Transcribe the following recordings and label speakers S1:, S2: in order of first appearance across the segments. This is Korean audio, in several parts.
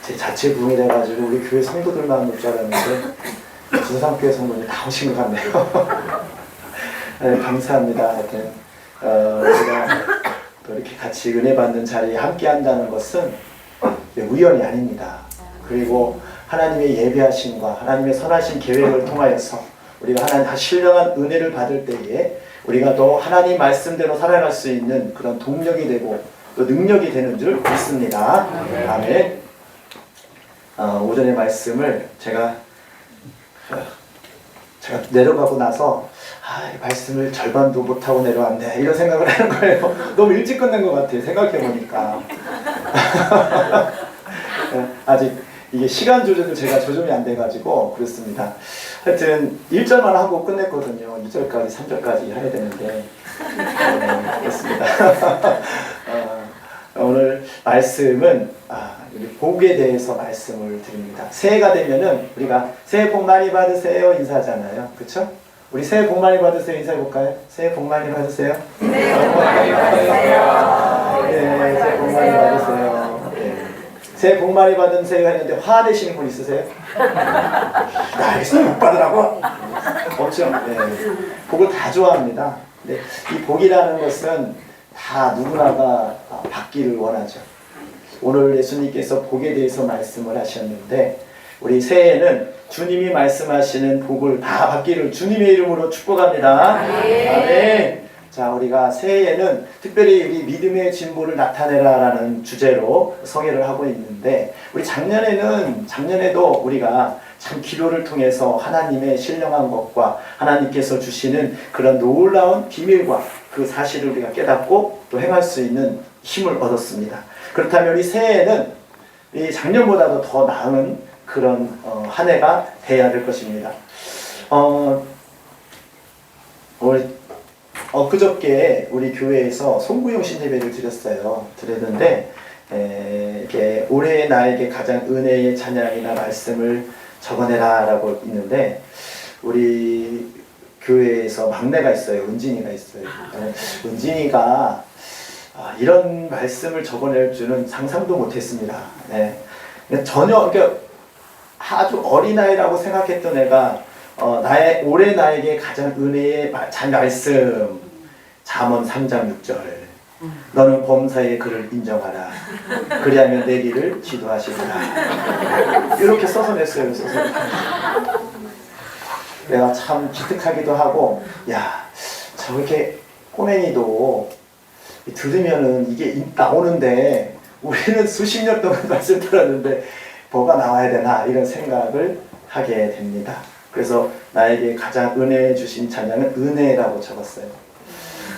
S1: 제 자체 부흥이 돼가지고 우리 교회 성도들만 올 줄 알았는데 주상교회 성도님 다 오신 것 같네요. 네, 감사합니다. 하여튼 우리가 또 이렇게 같이 은혜 받는 자리에 함께 한다는 것은 우연이 아닙니다. 그리고 하나님의 예배하심과 하나님의 선하신 계획을 통하여서 우리가 하나님 신령한 은혜를 받을 때에 우리가 또 하나님 말씀대로 살아갈 수 있는 그런 동력이 되고 또 능력이 되는 줄 믿습니다. 아멘. 오전의 말씀을 제가 내려가고 나서 이 말씀을 절반도 못하고 내려왔네 이런 생각을 하는 거예요. 너무 일찍 끝낸 것 같아요. 생각해보니까. 아직 이게 시간 조절도 제가 조정이 안 돼가지고 그렇습니다. 하여튼 1절만 하고 끝냈거든요. 2절까지 3절까지 해야 되는데 그렇습니다. 오늘 말씀은 우리 복에 대해서 말씀을 드립니다. 새해가 되면은 우리가 새해 복 많이 받으세요 인사하잖아요. 그렇죠? 우리 새해 복 많이 받으세요 인사해볼까요? 새해 복 많이 받으세요.
S2: 새해 복 많이 받으세요.
S1: 네, 새해 복 많이 받으세요. 네. 새해 복 많이 받으세요 했는데 화내시는 분 있으세요? 나 알겠어 복 받으라고? 없죠? 네. 복을 다 좋아합니다. 근데 이 복이라는 것은 다 누구나가 받기를 원하죠. 오늘 예수님께서 복에 대해서 말씀을 하셨는데 우리 새해에는 주님이 말씀하시는 복을 다 받기를 주님의 이름으로 축복합니다. 아멘. 자, 우리가 새해에는 특별히 우리 믿음의 진보를 나타내라라는 주제로 성회를 하고 있는데 우리 작년에도 우리가 참 기도를 통해서 하나님의 신령한 것과 하나님께서 주시는 그런 놀라운 비밀과 그 사실을 우리가 깨닫고 또 행할 수 있는 힘을 얻었습니다. 그렇다면 이 새해에는 이 작년보다도 더 나은 그런 한 해가 돼야 될 것입니다. 그저께 우리 교회에서 송구용신 예배를 드렸는데 이렇게 올해 나에게 가장 은혜의 찬양이나 말씀을 적어내라 라고 있는데 우리 교회에서 막내가 있어요. 은진이가 있어요. 은진이가 이런 말씀을 적어낼 줄은 상상도 못했습니다. 네. 전혀 아주 어린아이라고 생각했던 애가 올해 나에게 가장 은혜의 말씀 잠언 3장 6절 너는 범사의 그를 인정하라 그리하면 내 길을 지도하시리라 이렇게 써서 냈어요. 내가 참 기특하기도 하고 저렇게 꼬맹이도 들으면은 이게 나오는데 우리는 수십 년 동안 말씀 들었는데 뭐가 나와야 되나 이런 생각을 하게 됩니다. 그래서 나에게 가장 은혜 주신 찬양은 은혜라고 적었어요.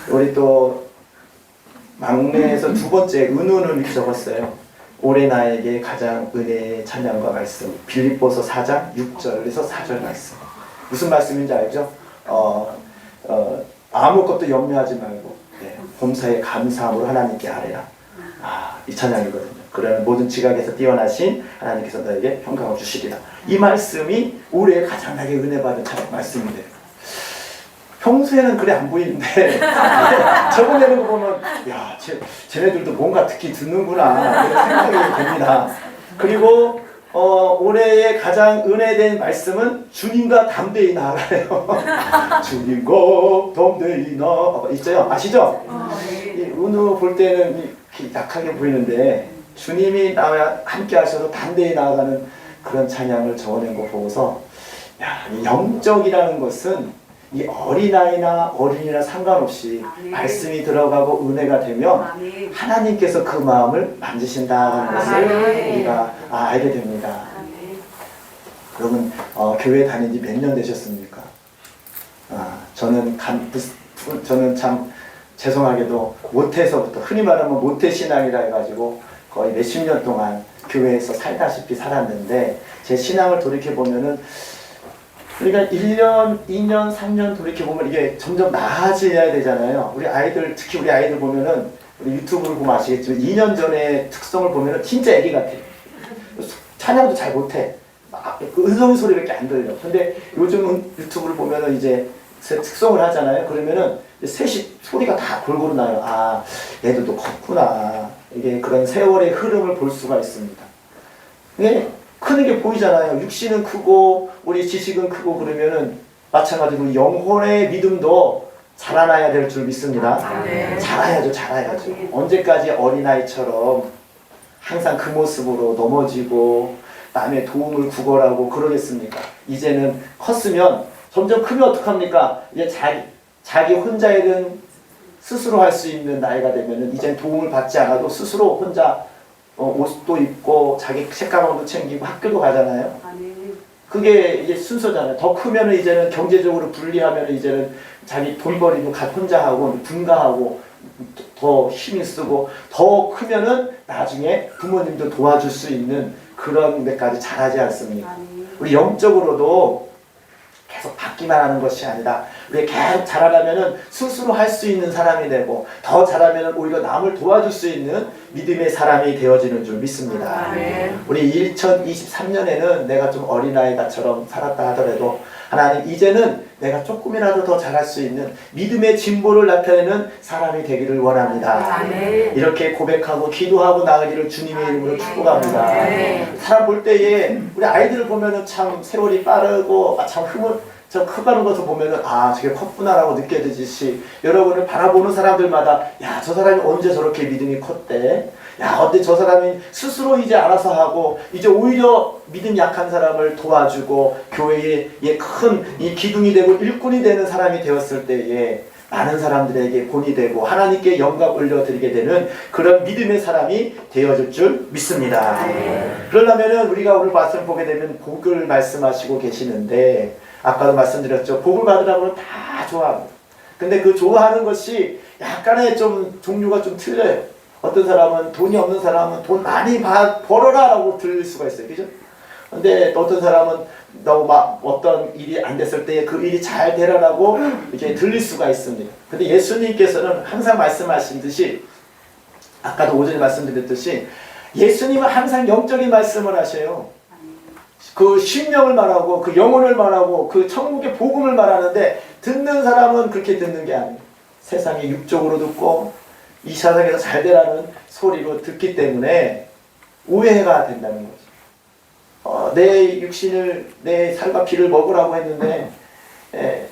S1: 우리 또 막내에서 두 번째 은우는 이렇게 적었어요. 올해 나에게 가장 은혜의 찬양과 말씀 빌립보서 4장 6절에서 4절 말씀 무슨 말씀인지 알죠? 아무것도 염려하지 말고 범사에 감사함으로 하나님께 아뢰라. 이 찬양이거든요. 그러면 모든 지각에서 뛰어나신 하나님께서 너에게 평강을 주시리라. 이 말씀이 올해 가장 나에게 은혜 받은 말씀인데 평소에는 그래 안 보이는데 적어내는 거 보면 쟤네들도 뭔가 특히 듣는구나 이런 생각이 됩니다. 그리고 올해의 가장 은혜된 말씀은 주님과 담대히 나아가요. 주님과 담대히 나아가 있죠? 아시죠? 이 은우 볼 때는 이렇게 약하게 보이는데 주님이 나와 함께 하셔서 담대히 나아가는 그런 찬양을 적어낸 거 보고서 이 영적이라는 것은 이 어린아이나 어린이나 상관없이 말씀이 들어가고 은혜가 되면 하나님께서 그 마음을 만지신다는 것을 우리가 알게 됩니다. 여러분 교회 다닌 지 몇 년 되셨습니까? 저는 참 죄송하게도 모태에서부터 흔히 말하면 모태신앙이라 해가지고 거의 몇십 년 동안 교회에서 살다시피 살았는데 제 신앙을 돌이켜보면은 그러니까 1년, 2년, 3년 돌이켜보면 이게 점점 나아져야 되잖아요. 특히 우리 아이들 보면은 우리 유튜브를 보면 아시겠지만 2년 전에 특성을 보면은 진짜 애기 같아. 찬양도 잘 못해. 은성 소리밖에 안 들려. 근데 요즘은 유튜브를 보면은 이제 특성을 하잖아요. 그러면은 셋이 소리가 다 골고루 나요. 얘들도 컸구나. 이게 그런 세월의 흐름을 볼 수가 있습니다. 네, 크는 게 보이잖아요. 육신은 크고 우리 지식은 크고 그러면은 마찬가지로 영혼의 믿음도 자라나야 될 줄 믿습니다. 자라야죠, 자라야죠. 언제까지 어린아이처럼 항상 그 모습으로 넘어지고 남의 도움을 구걸하고 그러겠습니까? 이제는 컸으면 점점 크면 어떡합니까? 이제 자기 혼자 일은 스스로 할 수 있는 나이가 되면은 이젠 도움을 받지 않아도 스스로 혼자 옷도 입고 자기 책가방도 챙기고 학교도 가잖아요. 그게 이제 순서잖아요. 더 크면은 이제는 경제적으로 불리하면은 이제는 자기 돈벌이도 혼자 하고 분가하고 더 힘이 쓰고 더 크면은 나중에 부모님도 도와줄 수 있는 그런 데까지 자라지 않습니까? 우리 영적으로도 계속 받기만 하는 것이 아니라 우리 계속 자라려면은 스스로 할 수 있는 사람이 되고 더 자라면은 오히려 남을 도와줄 수 있는 믿음의 사람이 되어지는 줄 믿습니다. 우리 2023년에는 내가 좀 어린아이가처럼 살았다 하더라도 하나님 이제는 내가 조금이라도 더 잘할 수 있는 믿음의 진보를 나타내는 사람이 되기를 원합니다. 이렇게 고백하고 기도하고 나가기를 주님의 이름으로 축복합니다. 사람 볼 때에 우리 아이들을 보면은 참 세월이 빠르고 참 저 커가는 것을 보면은 저게 컸구나라고 느껴지듯이 여러분을 바라보는 사람들마다 야, 저 사람이 언제 저렇게 믿음이 컸대? 야, 어때 저 사람이 스스로 이제 알아서 하고 이제 오히려 믿음 약한 사람을 도와주고 교회의 큰 이 기둥이 되고 일꾼이 되는 사람이 되었을 때에 많은 사람들에게 본이 되고 하나님께 영광 올려드리게 되는 그런 믿음의 사람이 되어질 줄 믿습니다. 그러려면은 우리가 오늘 말씀 보게 되면 복을 말씀하시고 계시는데 아까도 말씀드렸죠. 복을 받으라고는 다 좋아합니다. 근데 그 좋아하는 것이 약간의 좀 종류가 좀 틀려요. 어떤 사람은 돈이 없는 사람은 돈 많이 벌어라 라고 들릴 수가 있어요. 그죠? 근데 또 어떤 사람은 너무 어떤 일이 안 됐을 때 그 일이 잘 되라라고 이렇게 들릴 수가 있습니다. 근데 예수님께서는 항상 말씀하신 듯이 아까도 오전에 말씀드렸듯이 예수님은 항상 영적인 말씀을 하셔요. 그 신명을 말하고 그 영혼을 말하고 그 천국의 복음을 말하는데 듣는 사람은 그렇게 듣는 게 아니에요. 세상에 육적으로 듣고 이 세상에서 잘 되라는 소리로 듣기 때문에 오해가 된다는 거죠. 내 육신을 내 살과 피를 먹으라고 했는데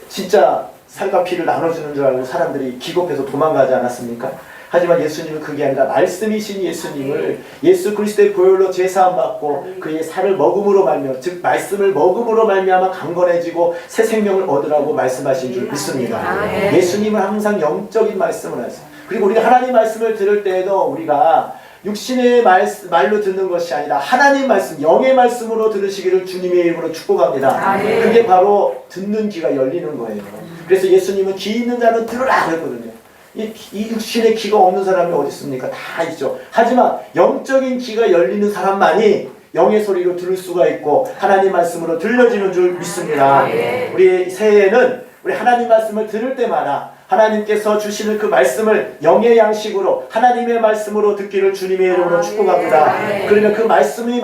S1: 진짜 살과 피를 나눠주는 줄 알고 사람들이 기겁해서 도망가지 않았습니까? 하지만 예수님은 그게 아니라 말씀이신 예수님을 예수 그리스도의 보혈로 제사함 받고 그의 살을 먹음으로 말미암아 즉 말씀을 먹음으로 말미암아 강건해지고 새 생명을 얻으라고 말씀하신 줄 믿습니다. 예수님은 항상 영적인 말씀을 하세요. 그리고 우리가 하나님 말씀을 들을 때에도 우리가 육신의 말로 듣는 것이 아니라 하나님 말씀, 영의 말씀으로 들으시기를 주님의 이름으로 축복합니다. 그게 바로 듣는 귀가 열리는 거예요. 그래서 예수님은 귀 있는 자는 들으라 그랬거든요. 이 육신의 귀가 없는 사람이 어디 있습니까? 다 있죠. 하지만 영적인 귀가 열리는 사람만이 영의 소리로 들을 수가 있고 하나님 말씀으로 들려지는 줄 믿습니다. 우리 새해에는 우리 하나님 말씀을 들을 때마다 하나님께서 주시는 그 말씀을 영의 양식으로 하나님의 말씀으로 듣기를 주님의 이름으로 축복합니다. 그러면 그 말씀이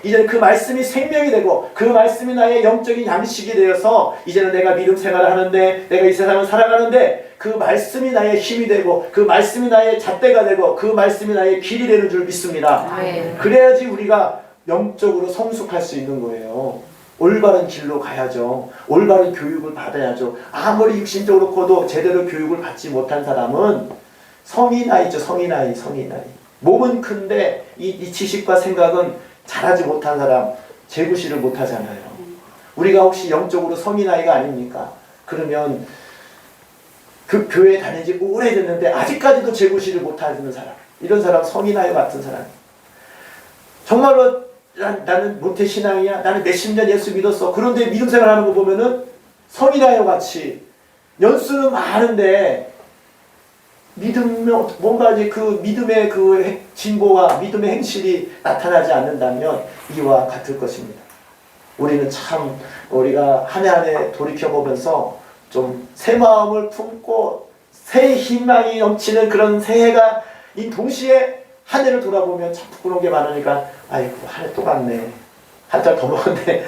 S1: 이제는 그 말씀이 생명이 되고 그 말씀이 나의 영적인 양식이 되어서 이제는 내가 믿음 생활을 하는데 내가 이 세상을 살아가는데 그 말씀이 나의 힘이 되고 그 말씀이 나의 잣대가 되고 그 말씀이 나의 길이 되는 줄 믿습니다. 그래야지 우리가 영적으로 성숙할 수 있는 거예요. 올바른 길로 가야죠. 올바른 교육을 받아야죠. 아무리 육신적으로 커도 제대로 교육을 받지 못한 사람은 성인아이죠. 성인아이. 몸은 큰데 이 지식과 생각은 잘하지 못한 사람 재구시를 못하잖아요. 우리가 혹시 영적으로 성인아이가 아닙니까? 그러면 그 교회에 다닌 지 오래됐는데 아직까지도 재구시를 못하는 사람, 이런 사람 성인아이 같은 사람. 정말로 나는 모태신앙이야. 나는 몇십 년 예수 믿었어. 그런데 믿음 생활하는 거 보면은 성인아이와 같이 연수는 많은데 뭔가 이제 그 믿음의 그 진보와 믿음의 행실이 나타나지 않는다면 이와 같을 것입니다. 우리는 참 우리가 한 해 한 해 돌이켜보면서 좀 새 마음을 품고 새 희망이 넘치는 그런 새해가 이 동시에 한 해를 돌아보면 참 부끄러운 게 많으니까 아이고 한 해 또 갔네. 한 달 더 먹었네.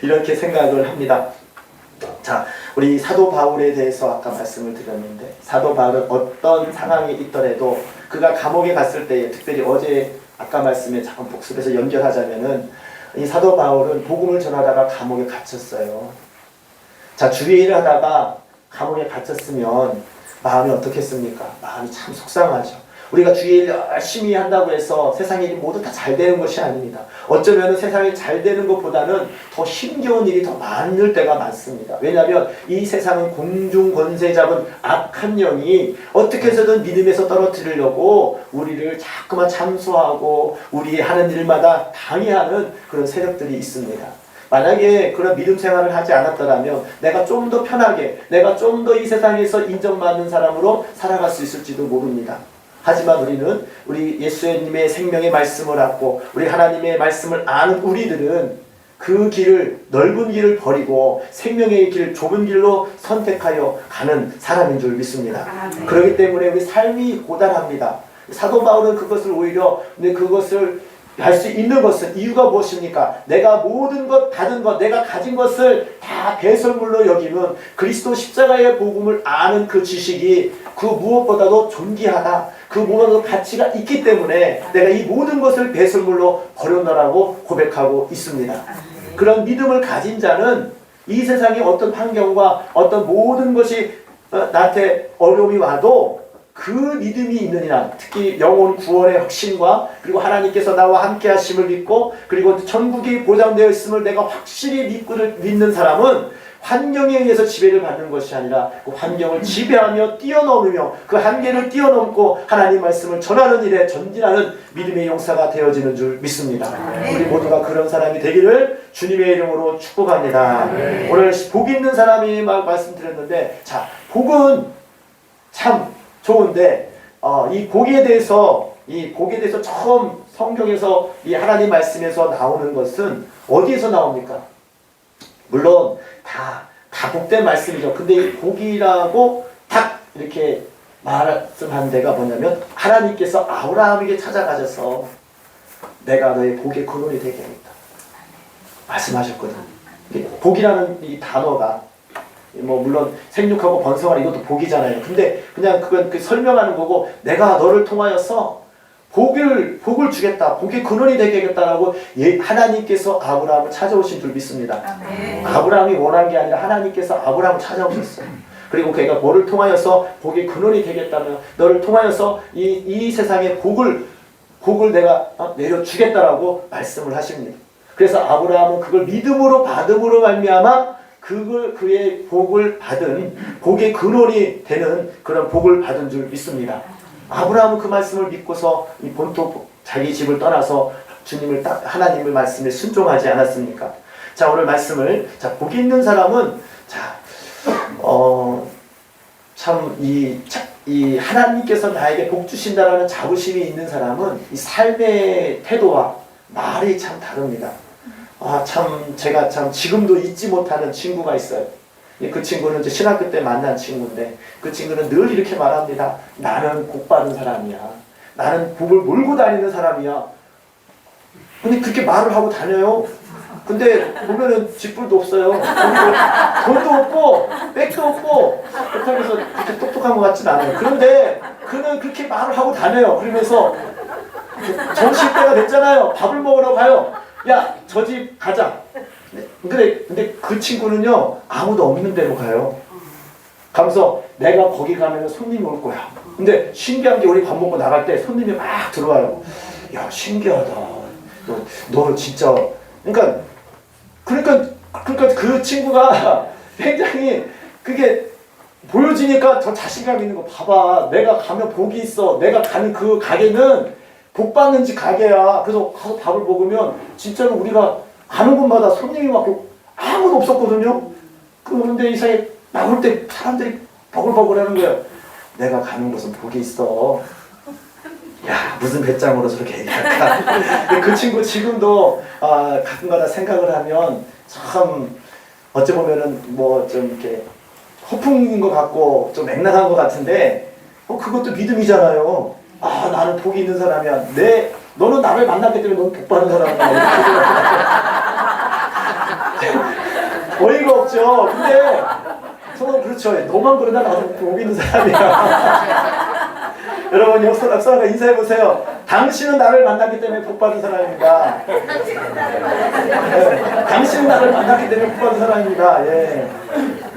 S1: 이렇게 생각을 합니다. 자, 우리 사도 바울에 대해서 아까 말씀을 드렸는데 사도 바울은 어떤 상황이 있더라도 그가 감옥에 갔을 때 특별히 어제 아까 말씀에 잠깐 복습해서 연결하자면은 이 사도 바울은 복음을 전하다가 감옥에 갇혔어요. 자, 주의 일을 하다가 감옥에 갇혔으면 마음이 어떻겠습니까? 마음이 참 속상하죠. 우리가 주의 일 열심히 한다고 해서 세상 일이 모두 다 잘 되는 것이 아닙니다. 어쩌면 세상이 잘 되는 것보다는 더 힘겨운 일이 더 많을 때가 많습니다. 왜냐하면 이 세상은 공중 권세 잡은 악한 영이 어떻게 해서든 믿음에서 떨어뜨리려고 우리를 자꾸만 참소하고 우리 하는 일마다 방해하는 그런 세력들이 있습니다. 만약에 그런 믿음 생활을 하지 않았더라면 내가 좀 더 편하게, 내가 좀 더 이 세상에서 인정받는 사람으로 살아갈 수 있을지도 모릅니다. 하지만 우리는 우리 예수님의 생명의 말씀을 갖고 우리 하나님의 말씀을 아는 우리들은 그 길을, 넓은 길을 버리고 생명의 길, 좁은 길로 선택하여 가는 사람인 줄 믿습니다. 그렇기 때문에 우리 삶이 고단합니다. 사도 바울은 그것을 오히려, 근데 그것을 할 수 있는 것은 이유가 무엇입니까? 내가 모든 것, 받은 것, 내가 가진 것을 다 배설물로 여기는 그리스도 십자가의 복음을 아는 그 지식이 그 무엇보다도 존귀하다. 그 무엇보다도 가치가 있기 때문에 내가 이 모든 것을 배설물로 버려놓으라고 고백하고 있습니다. 그런 믿음을 가진 자는 이 세상의 어떤 환경과 어떤 모든 것이 나한테 어려움이 와도 그 믿음이 있느니라. 특히 영혼 구원의 확신과 그리고 하나님께서 나와 함께 하심을 믿고 그리고 천국이 보장되어 있음을 내가 확실히 믿는 사람은 환경에 의해서 지배를 받는 것이 아니라 그 환경을 지배하며 뛰어넘으며 그 한계를 뛰어넘고 하나님 말씀을 전하는 일에 전진하는 믿음의 용사가 되어지는 줄 믿습니다. 우리 모두가 그런 사람이 되기를 주님의 이름으로 축복합니다. 오늘 복 있는 사람이 막 말씀드렸는데, 자, 복은 참 좋은데 이 복에 대해서 처음 성경에서 이 하나님 말씀에서 나오는 것은 어디에서 나옵니까? 물론 다 복된 말씀이죠. 근데 이 복이라고 딱 이렇게 말씀한 데가 뭐냐면 하나님께서 아브라함에게 찾아가셔서 내가 너의 복의 근원이 되게 하겠다 말씀하셨거든요. 복이라는 이 단어가 뭐 물론 생육하고 번성하는 이것도 복이잖아요. 근데 그냥 그건 설명하는 거고 내가 너를 통하여서 복을 주겠다. 복의 근원이 되게 하겠다라고 하나님께서 아브라함을 찾아오신 줄 믿습니다. 아브라함이 원한 게 아니라 하나님께서 아브라함을 찾아오셨어요. 그리고 그가 뭐를 통하여서 복의 근원이 되겠다면 너를 통하여서 이 세상에 복을 내가 내려주겠다라고 말씀을 하십니다. 그래서 아브라함은 그걸 믿음으로 받음으로 말미암아 그의 복을 받은 복의 근원이 되는 그런 복을 받은 줄 믿습니다. 아브라함은 그 말씀을 믿고서 이 본토 자기 집을 떠나서 주님을 하나님의 말씀에 순종하지 않았습니까? 자, 오늘 말씀을 복 있는 사람은 참 이 하나님께서 나에게 복 주신다라는 자부심이 있는 사람은 이 삶의 태도와 말이 참 다릅니다. 제가 지금도 잊지 못하는 친구가 있어요. 그 친구는 이제 신학교 때 만난 친구인데 그 친구는 늘 이렇게 말합니다. 나는 복 받은 사람이야. 나는 복을 몰고 다니는 사람이야. 근데 그렇게 말을 하고 다녀요. 근데 보면은 쥐뿔도 없어요. 돈도 없고 백도 없고 그렇다고 해서 그렇게 똑똑한 것 같진 않아요. 그런데 그는 그렇게 말을 하고 다녀요. 그러면서 점심 때가 됐잖아요. 밥을 먹으러 가요. 야, 저 집 가자. 근데 그 친구는요 아무도 없는 데로 가요. 가면서 내가 거기 가면 손님이 올 거야. 근데 신기한 게 우리 밥 먹고 나갈 때 손님이 막 들어와요. 야, 신기하다. 너 진짜 그러니까 그 친구가 굉장히 그게 보여지니까 더 자신감 있는 거 봐봐. 내가 가면 복이 있어. 내가 가는 그 가게는 복 받는 집 가게야. 그래서 가서 밥을 먹으면 진짜로 우리가 가는 곳마다 손님이 막 아무도 없었거든요. 그런데 이상하게 나올 때 사람들이 버글버글 하는 거예요. 내가 가는 곳은 복이 있어. 야, 무슨 배짱으로 저렇게 얘기할까. 그 친구 지금도 가끔가다 생각을 하면 참 어찌 보면은 뭐 좀 이렇게 허풍인 것 같고 좀 맹랑한 것 같은데 그것도 믿음이잖아요. 나는 복이 있는 사람이야. 너는 나를 만났기 때문에 너는 복 받은 사람이야. 어이가 없죠. 근데 저는 그렇죠. 너만 그러나 나도 복 있는 사람이야. 여러분, 서로 인사해보세요. 당신은 나를 만났기 때문에 복 받은 사람입니다. 당신은 나를 만났기 때문에 복 받은 사람입니다. 예.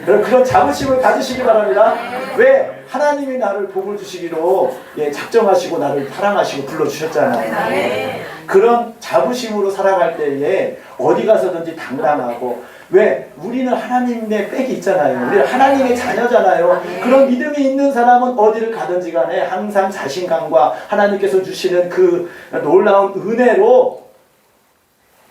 S1: 그런 자부심을 가지시기 바랍니다. 왜? 하나님이 나를 복을 주시기로 작정하시고 나를 사랑하시고 불러주셨잖아요. 그런 자부심으로 살아갈 때에 어디 가서든지 당당하고, 왜? 우리는 하나님의 백이 있잖아요. 우리 하나님의 자녀잖아요. 그런 믿음이 있는 사람은 어디를 가든지 간에 항상 자신감과 하나님께서 주시는 그 놀라운 은혜로,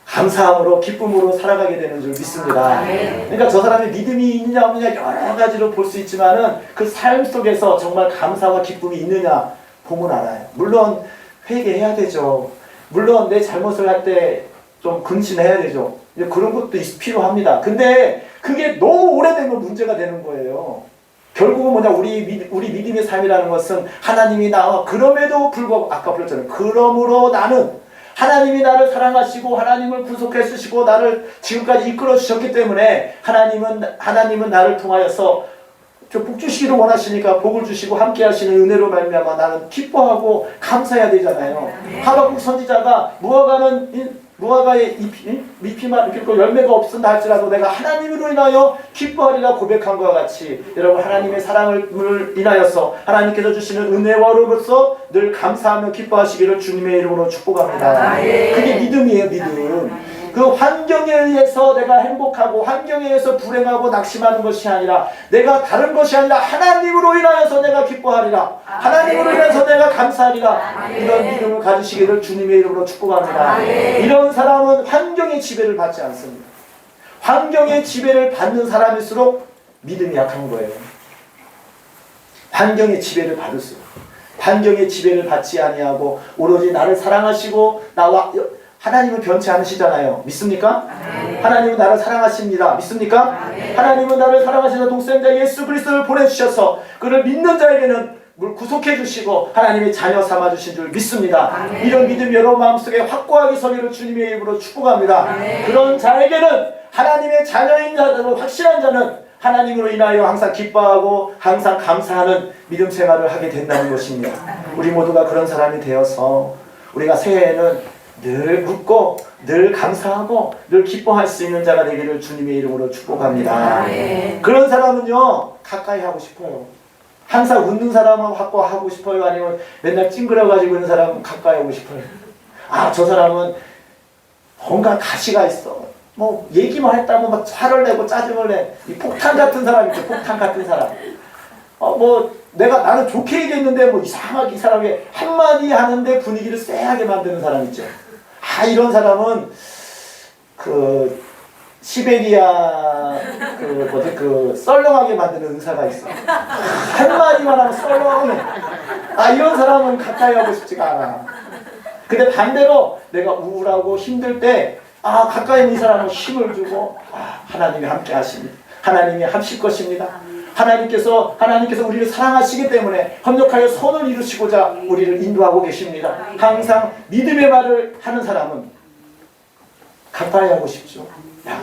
S1: 감사함으로, 기쁨으로 살아가게 되는 줄 믿습니다. 그러니까 저 사람이 믿음이 있느냐 없느냐 여러 가지로 볼 수 있지만은 그 삶 속에서 정말 감사와 기쁨이 있느냐 보면 알아요. 물론 회개해야 되죠. 물론 내 잘못을 할 때 좀 근신해야 되죠. 그런 것도 필요합니다. 근데 그게 너무 오래되면 문제가 되는 거예요. 결국은 뭐냐, 우리 믿음의 삶이라는 것은 하나님이 나와, 그럼에도 불구하고 아까 불렀잖아요. 그러므로 나는, 하나님이 나를 사랑하시고 하나님을 구속해 주시고 나를 지금까지 이끌어 주셨기 때문에 하나님은 나를 통하여서 복 주시기를 원하시니까 복을 주시고 함께 하시는 은혜로 말미암아 나는 기뻐하고 감사해야 되잖아요. 하박국 선지자가 무화과의 잎이만 이렇게 열매가 없은다 할지라도 내가 하나님으로 인하여 기뻐하리라 고백한 것과 같이, 여러분 하나님의 사랑을 인하여서 하나님께서 주시는 은혜와로서 늘 감사하며 기뻐하시기를 주님의 이름으로 축복합니다. 그게 믿음이에요. 믿음. 그 환경에 의해서 내가 행복하고 환경에 의해서 불행하고 낙심하는 것이 아니라, 내가 다른 것이 아니라 하나님으로 인하여서 내가 기뻐하리라, 하나님으로 인해서 내가 감사하리라, 이런 믿음을 가지시기를 주님의 이름으로 축복합니다. 이런 사람은 환경의 지배를 받지 않습니다. 환경의 지배를 받는 사람일수록 믿음이 약한 거예요. 환경의 지배를 받을수록, 환경의 지배를 받지 아니하고 오로지 나를 사랑하시고 나와 하나님은 변치 않으시잖아요. 믿습니까? 하나님은 나를 사랑하십니다. 믿습니까? 하나님은 나를 사랑하시는 독생자 예수 그리스도를 보내주셔서 그를 믿는 자에게는 구속해 주시고 하나님의 자녀 삼아 주신 줄 믿습니다. 이런 믿음 여러분 마음속에 확고하게 서기를 주님의 이름으로 축복합니다. 그런 자에게는, 하나님의 자녀인 자들은, 확실한 자는 하나님으로 인하여 항상 기뻐하고 항상 감사하는 믿음 생활을 하게 된다는 것입니다. 우리 모두가 그런 사람이 되어서 우리가 새해에는 늘 웃고 늘 감사하고 늘 기뻐할 수 있는 자가 되기를 주님의 이름으로 축복합니다. 그런 사람은요, 가까이 하고 싶어요. 항상 웃는 사람은 하고 싶어요? 아니면 맨날 찡그려가지고 있는 사람은 가까이 하고 싶어요? 저 사람은 뭔가 가시가 있어. 뭐 얘기만 했다고 막 화를 내고 짜증을 내. 이 폭탄 같은 사람 있죠. 폭탄 같은 사람. 나는 좋게 얘기했는데 이상하게 이 사람이 한마디 하는데 분위기를 쎄하게 만드는 사람 있죠. 이런 사람은 시베리아 썰렁하게 만드는 의사가 있어. 한마디만 하면 썰렁해. 이런 사람은 가까이 하고 싶지가 않아. 근데 반대로 내가 우울하고 힘들 때 가까이 있는 사람은 힘을 주고 하나님이 함께 하십니다. 하나님이 하실 것입니다. 하나님께서 우리를 사랑하시기 때문에 협력하여 선을 이루시고자 우리를 인도하고 계십니다. 항상 믿음의 말을 하는 사람은 가까이 하고 싶죠.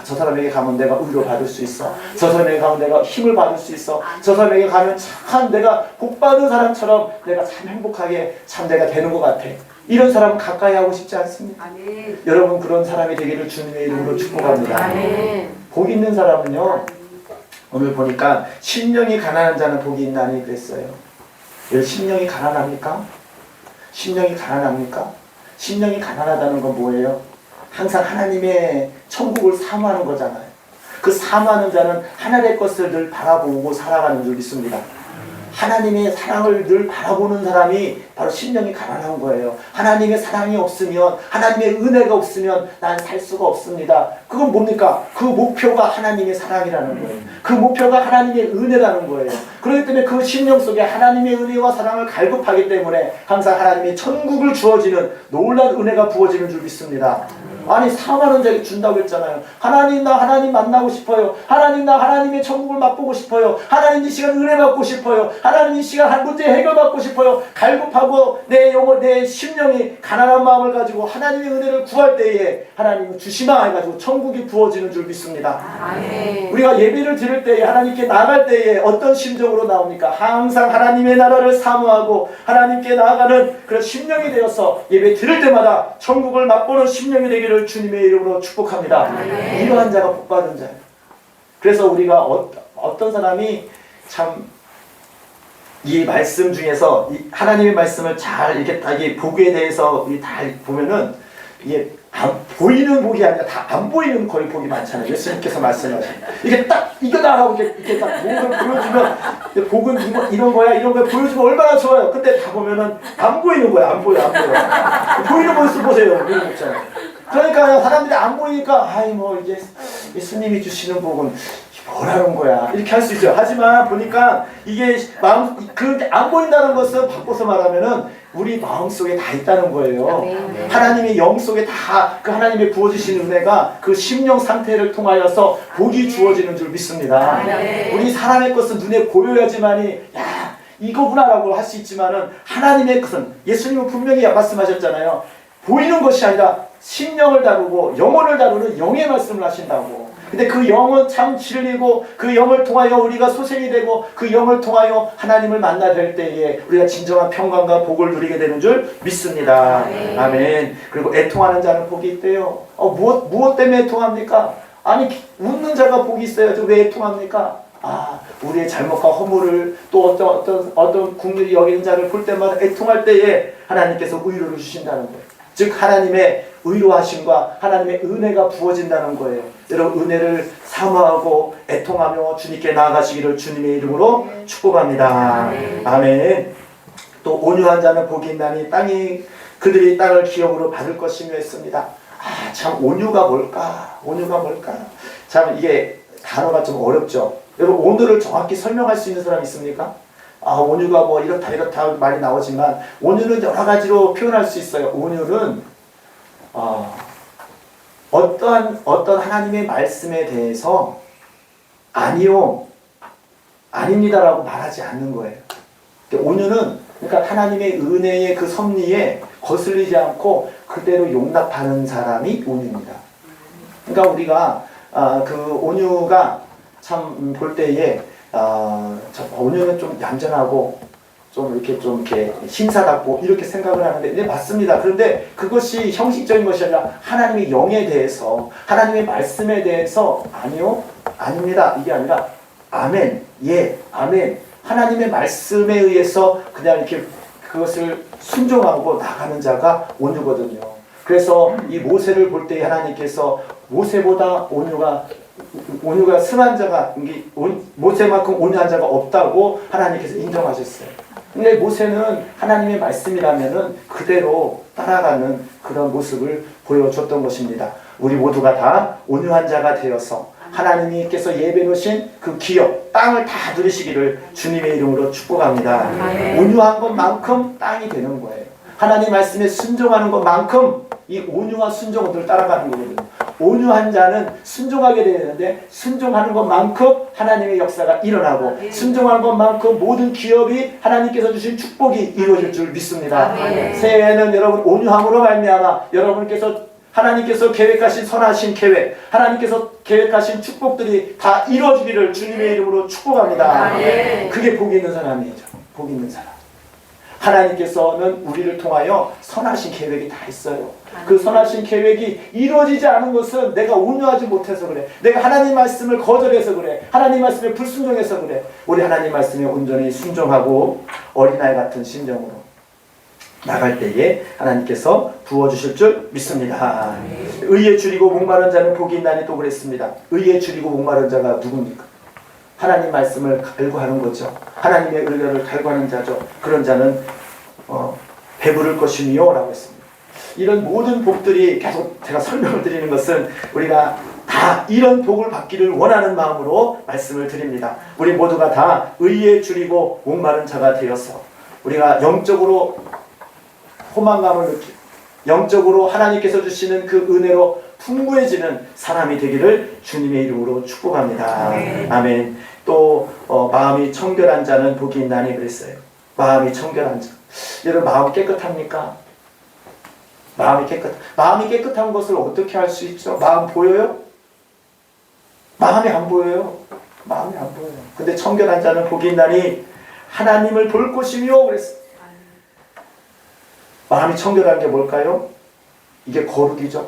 S1: 저 사람에게 가면 내가 위로 받을 수 있어. 저 사람에게 가면 내가 힘을 받을 수 있어. 저 사람에게 가면 참 내가 복받은 사람처럼 내가 참 행복하게 참 내가 되는 것 같아. 이런 사람은 가까이 하고 싶지 않습니다. 여러분 그런 사람이 되기를 주님의 이름으로 축복합니다. 복 있는 사람은요, 오늘 보니까 심령이 가난한 자는 복이 있나니 그랬어요. 심령이 가난합니까? 심령이 가난합니까? 심령이 가난하다는 건 뭐예요? 항상 하나님의 천국을 사모하는 거잖아요. 그 사모하는 자는 하늘의 것을 늘 바라보고 살아가는 줄 믿습니다. 하나님의 사랑을 늘 바라보는 사람이 바로 심령이 가난한 거예요. 하나님의 사랑이 없으면, 하나님의 은혜가 없으면 난 살 수가 없습니다. 그건 뭡니까? 그 목표가 하나님의 사랑이라는 거예요. 그 목표가 하나님의 은혜라는 거예요. 그렇기 때문에 그 심령 속에 하나님의 은혜와 사랑을 갈급하기 때문에 항상 하나님의 천국을 주어지는 놀라운 은혜가 부어지는 줄 믿습니다. 아니 4만 원짜리 준다고 했잖아요. 하나님 나 하나님 만나고 싶어요. 하나님 나 하나님의 천국을 맛보고 싶어요. 하나님 이 시간 은혜 받고 싶어요. 하나님 이 시간 한 문제 해결받고 싶어요. 갈급하고 내 영혼 내 심령이 가난한 마음을 가지고 하나님의 은혜를 구할 때에 하나님은 주시마 해가지고 천국이 부어지는 줄 믿습니다.
S2: 아멘.
S1: 우리가 예배를 드릴 때에 하나님께 나갈 때에 어떤 심정으로 나옵니까? 항상 하나님의 나라를 사모하고 하나님께 나아가는 그런 심령이 되어서 예배 드릴 때마다 천국을 맛보는 심령이 되기를 주님의 이름으로 축복합니다. 이러한 자가 복받은 자예요. 그래서 우리가 어떤 사람이 참 이 말씀 중에서 이 하나님의 말씀을 잘 이렇게 딱 이 복에 대해서 다 보면은 이게 안 보이는 복이 아니라 다 안 보이는 거의 복이 많잖아요. 예수님께서 말씀하신 이게 딱 이거다라고 이렇게 딱 복을 보여주면 복은 이런 거야 이런 거야 보여주면 얼마나 좋아요. 근데 다 보면은 안 보이는 거야. 안 보여. 보이는 모습 보세요. 보이는 거 있잖아요. 그러니까 사람들이 안 보이니까 아이 뭐 이제 예수님이 주시는 복은 뭐라는 거야 이렇게 할 수 있죠. 하지만 보니까 이게 마음 그렇게 안 보인다는 것은 바꿔서 말하면은 우리 마음 속에 다 있다는 거예요. 하나님의 영 속에 다 그 하나님의 부어주시는 은혜가 그 심령 상태를 통하여서 복이 주어지는 줄 믿습니다. 우리 사람의 것은 눈에 보여야지만이 야 이거구나라고 할 수 있지만은 하나님의 것은 예수님은 분명히 말씀하셨잖아요. 보이는 것이 아니라 심령을 다루고 영혼을 다루는 영의 말씀을 하신다고. 근데 그 영은 참 진리고 그 영을 통하여 우리가 소생이 되고 그 영을 통하여 하나님을 만나 될 때에 우리가 진정한 평강과 복을 누리게 되는 줄 믿습니다. 아멘. 그리고 애통하는 자는 복이 있대요. 무엇 때문에 애통합니까? 아니 웃는 자가 복이 있어야죠. 왜 애통합니까? 우리의 잘못과 허물을 또 어떤 국률이 여기는 자를 볼 때마다 애통할 때에 하나님께서 의로를 주신다는 거예요. 즉 하나님의 의로하심과 하나님의 은혜가 부어진다는 거예요. 여러분 은혜를 사모하고 애통하며 주님께 나아가시기를 주님의 이름으로 축복합니다. 아멘. 또 온유한 자는 복이 있나니 그들이 땅을 기업으로 받을 것이며 했습니다. 참 온유가 뭘까? 참 이게 단어가 좀 어렵죠. 여러분 온유를 정확히 설명할 수 있는 사람 있습니까? 온유가 뭐 이렇다 말이 나오지만 온유는 여러 가지로 표현할 수 있어요. 온유는 어떤 하나님의 말씀에 대해서 아니요, 아닙니다라고 말하지 않는 거예요. 온유는 그러니까 하나님의 은혜의 그 섭리에 거슬리지 않고 그대로 용납하는 사람이 온유입니다. 그러니까 우리가 그 온유가 참 볼 때에 온유는 좀 얌전하고 좀 이렇게 신사답고 이렇게 생각을 하는데 네, 맞습니다. 그런데 그것이 형식적인 것이 아니라 하나님의 영에 대해서 하나님의 말씀에 대해서 아니요, 아닙니다. 이게 아니라 아멘, 예, 아멘. 하나님의 말씀에 의해서 그냥 이렇게 그것을 순종하고 나가는 자가 온유거든요. 그래서 이 모세를 볼 때 하나님께서 모세보다 온유가 승한 자가 모세만큼 온유한 자가 없다고 하나님께서 인정하셨어요. 근데 모세는 하나님의 말씀이라면은 그대로 따라가는 그런 모습을 보여줬던 것입니다. 우리 모두가 다 온유한 자가 되어서 하나님께서 예배 놓으신 그 기업, 땅을 다 누리시기를 주님의 이름으로 축복합니다. 온유한 것만큼 땅이 되는 거예요. 하나님 말씀에 순종하는 것만큼 이 온유와 순종을 늘 따라가는 거거든요. 온유한 자는 순종하게 되는데 순종하는 것만큼 하나님의 역사가 일어나고 순종하는 것만큼 모든 기업이 하나님께서 주신 축복이 이루어질 줄 믿습니다. 새해에는 여러분 온유함으로 말미암아 하나님께서 계획하신 선하신 계획, 하나님께서 계획하신 축복들이 다 이루어지기를 주님의 이름으로 축복합니다. 그게 복이 있는 사람이죠. 복이 있는 사람. 하나님께서는 우리를 통하여 선하신 계획이 다 있어요. 그 선하신 계획이 이루어지지 않은 것은 내가 온유하지 못해서 그래. 내가 하나님 말씀을 거절해서 그래. 하나님 말씀에 불순종해서 그래. 우리 하나님 말씀에 온전히 순종하고 어린아이 같은 심정으로 나갈 때에 하나님께서 부어주실 줄 믿습니다. 의에 줄이고 목마른 자는 복이 있나니 또 그랬습니다. 의에 줄이고 목마른 자가 누굽니까? 하나님 말씀을 갈구하는 거죠. 하나님의 의를 갈구하는 자죠. 그런 자는 배부를 것이며 라고 했습니다. 이런 모든 복들이 계속 제가 설명을 드리는 것은 우리가 다 이런 복을 받기를 원하는 마음으로 말씀을 드립니다. 우리 모두가 다 의에 줄이고 목마른 자가 되어서 우리가 영적으로 포만감을 느끼고 영적으로 하나님께서 주시는 그 은혜로 풍부해지는 사람이 되기를 주님의 이름으로 축복합니다. 아멘. 또 마음이 청결한 자는 복이 있나니 그랬어요. 마음이 청결한 자. 여러분 마음이 깨끗합니까? 마음이 깨끗한 것을 어떻게 할 수 있죠? 마음 보여요? 마음이 안 보여요. 마음이 안 보여요. 근데 청결한 자는 복이 있나니 하나님을 볼 것이며 그랬어요. 마음이 청결한 게 뭘까요? 이게 거룩이죠.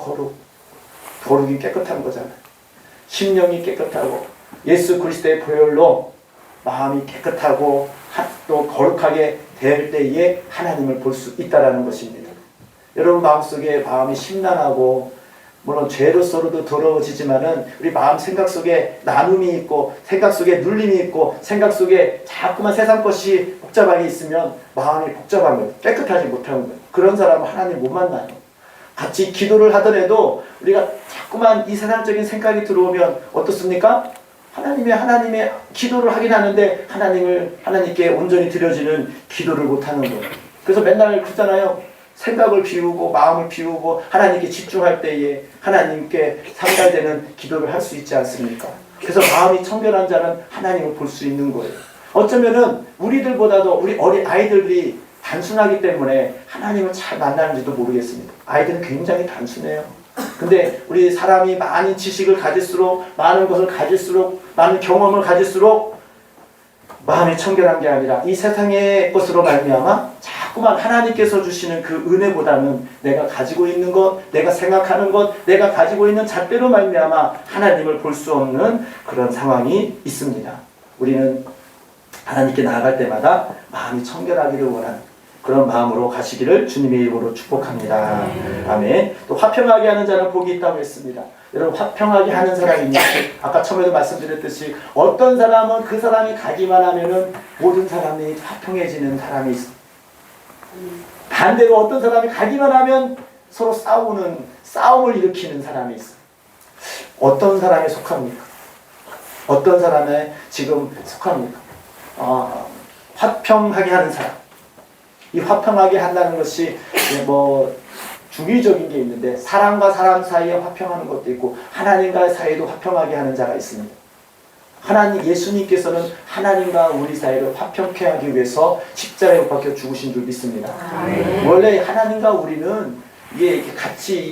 S1: 거룩이 깨끗한 거잖아요. 심령이 깨끗하고 예수 그리스도의 보혈로 마음이 깨끗하고 또 거룩하게 될 때에 하나님을 볼 수 있다는 것입니다. 여러분 마음속에 마음이 심란하고 물론 죄로서도 더러워지지만은 우리 마음 생각 속에 나눔이 있고 생각 속에 눌림이 있고 생각 속에 자꾸만 세상 것이 복잡하게 있으면 마음이 복잡한 거예요. 깨끗하지 못한 거예요. 그런 사람은 하나님 못 만나요. 같이 기도를 하더라도 우리가 자꾸만 이 세상적인 생각이 들어오면 어떻습니까? 하나님의 기도를 하긴 하는데 하나님께 온전히 드려지는 기도를 못하는 거예요. 그래서 맨날 그러잖아요. 생각을 비우고 마음을 비우고 하나님께 집중할 때에 하나님께 상달되는 기도를 할 수 있지 않습니까? 그래서 마음이 청결한 자는 하나님을 볼 수 있는 거예요. 어쩌면은 우리들보다도 우리 어린 아이들이 단순하기 때문에 하나님을 잘 만나는지도 모르겠습니다. 아이들은 굉장히 단순해요. 근데 우리 사람이 많은 지식을 가질수록 많은 것을 가질수록 많은 경험을 가질수록 마음이 청결한 게 아니라 이 세상의 것으로 말미암아 자꾸만 하나님께서 주시는 그 은혜보다는 내가 가지고 있는 것, 내가 생각하는 것, 내가 가지고 있는 잣대로 말미암아 하나님을 볼 수 없는 그런 상황이 있습니다. 우리는 하나님께 나아갈 때마다 마음이 청결하기를 원하는 그런 마음으로 가시기를 주님의 이름으로 축복합니다. 아멘. 또 화평하게 하는 자는 복이 있다고 했습니다. 여러분 화평하게 하는 사람이 있냐? 아까 처음에도 말씀드렸듯이 어떤 사람은 그 사람이 가기만 하면은 모든 사람이 화평해지는 사람이 있어. 반대로 어떤 사람이 가기만 하면 서로 싸움을 일으키는 사람이 있어. 어떤 사람에 속합니까? 어떤 사람에 지금 속합니까? 화평하게 하는 사람. 이 화평하게 한다는 것이 뭐 중의적인 게 있는데 사람과 사람 사이에 화평하는 것도 있고 하나님과 사이에도 화평하게 하는 자가 있습니다. 예수님께서는 하나님과 우리 사이를 화평케 하기 위해서 십자가에 못 박혀 죽으신 줄 믿습니다. 원래 하나님과 우리는 이게 같이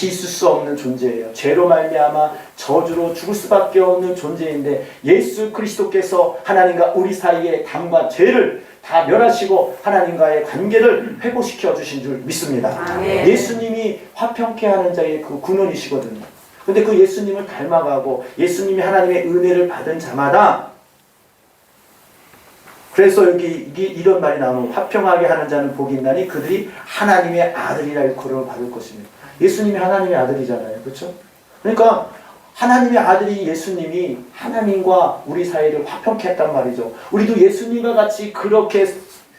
S1: 있을 수 없는 존재예요. 죄로 말미암아 저주로 죽을 수밖에 없는 존재인데 예수 그리스도께서 하나님과 우리 사이의 담과 죄를 다 멸하시고 하나님과의 관계를 회복시켜 주신 줄 믿습니다. 예수님이 화평케 하는 자의 그 근원이시거든요. 근데 그 예수님을 닮아가고 예수님이 하나님의 은혜를 받은 자마다 그래서 여기 이런 말이 나오는 화평하게 하는 자는 복이 있나니 그들이 하나님의 아들이라 일컬음을 받을 것입니다. 예수님이 하나님의 아들이잖아요. 그렇죠? 그러니까 하나님의 아들이 예수님이 하나님과 우리 사이를 화평케 했단 말이죠. 우리도 예수님과 같이 그렇게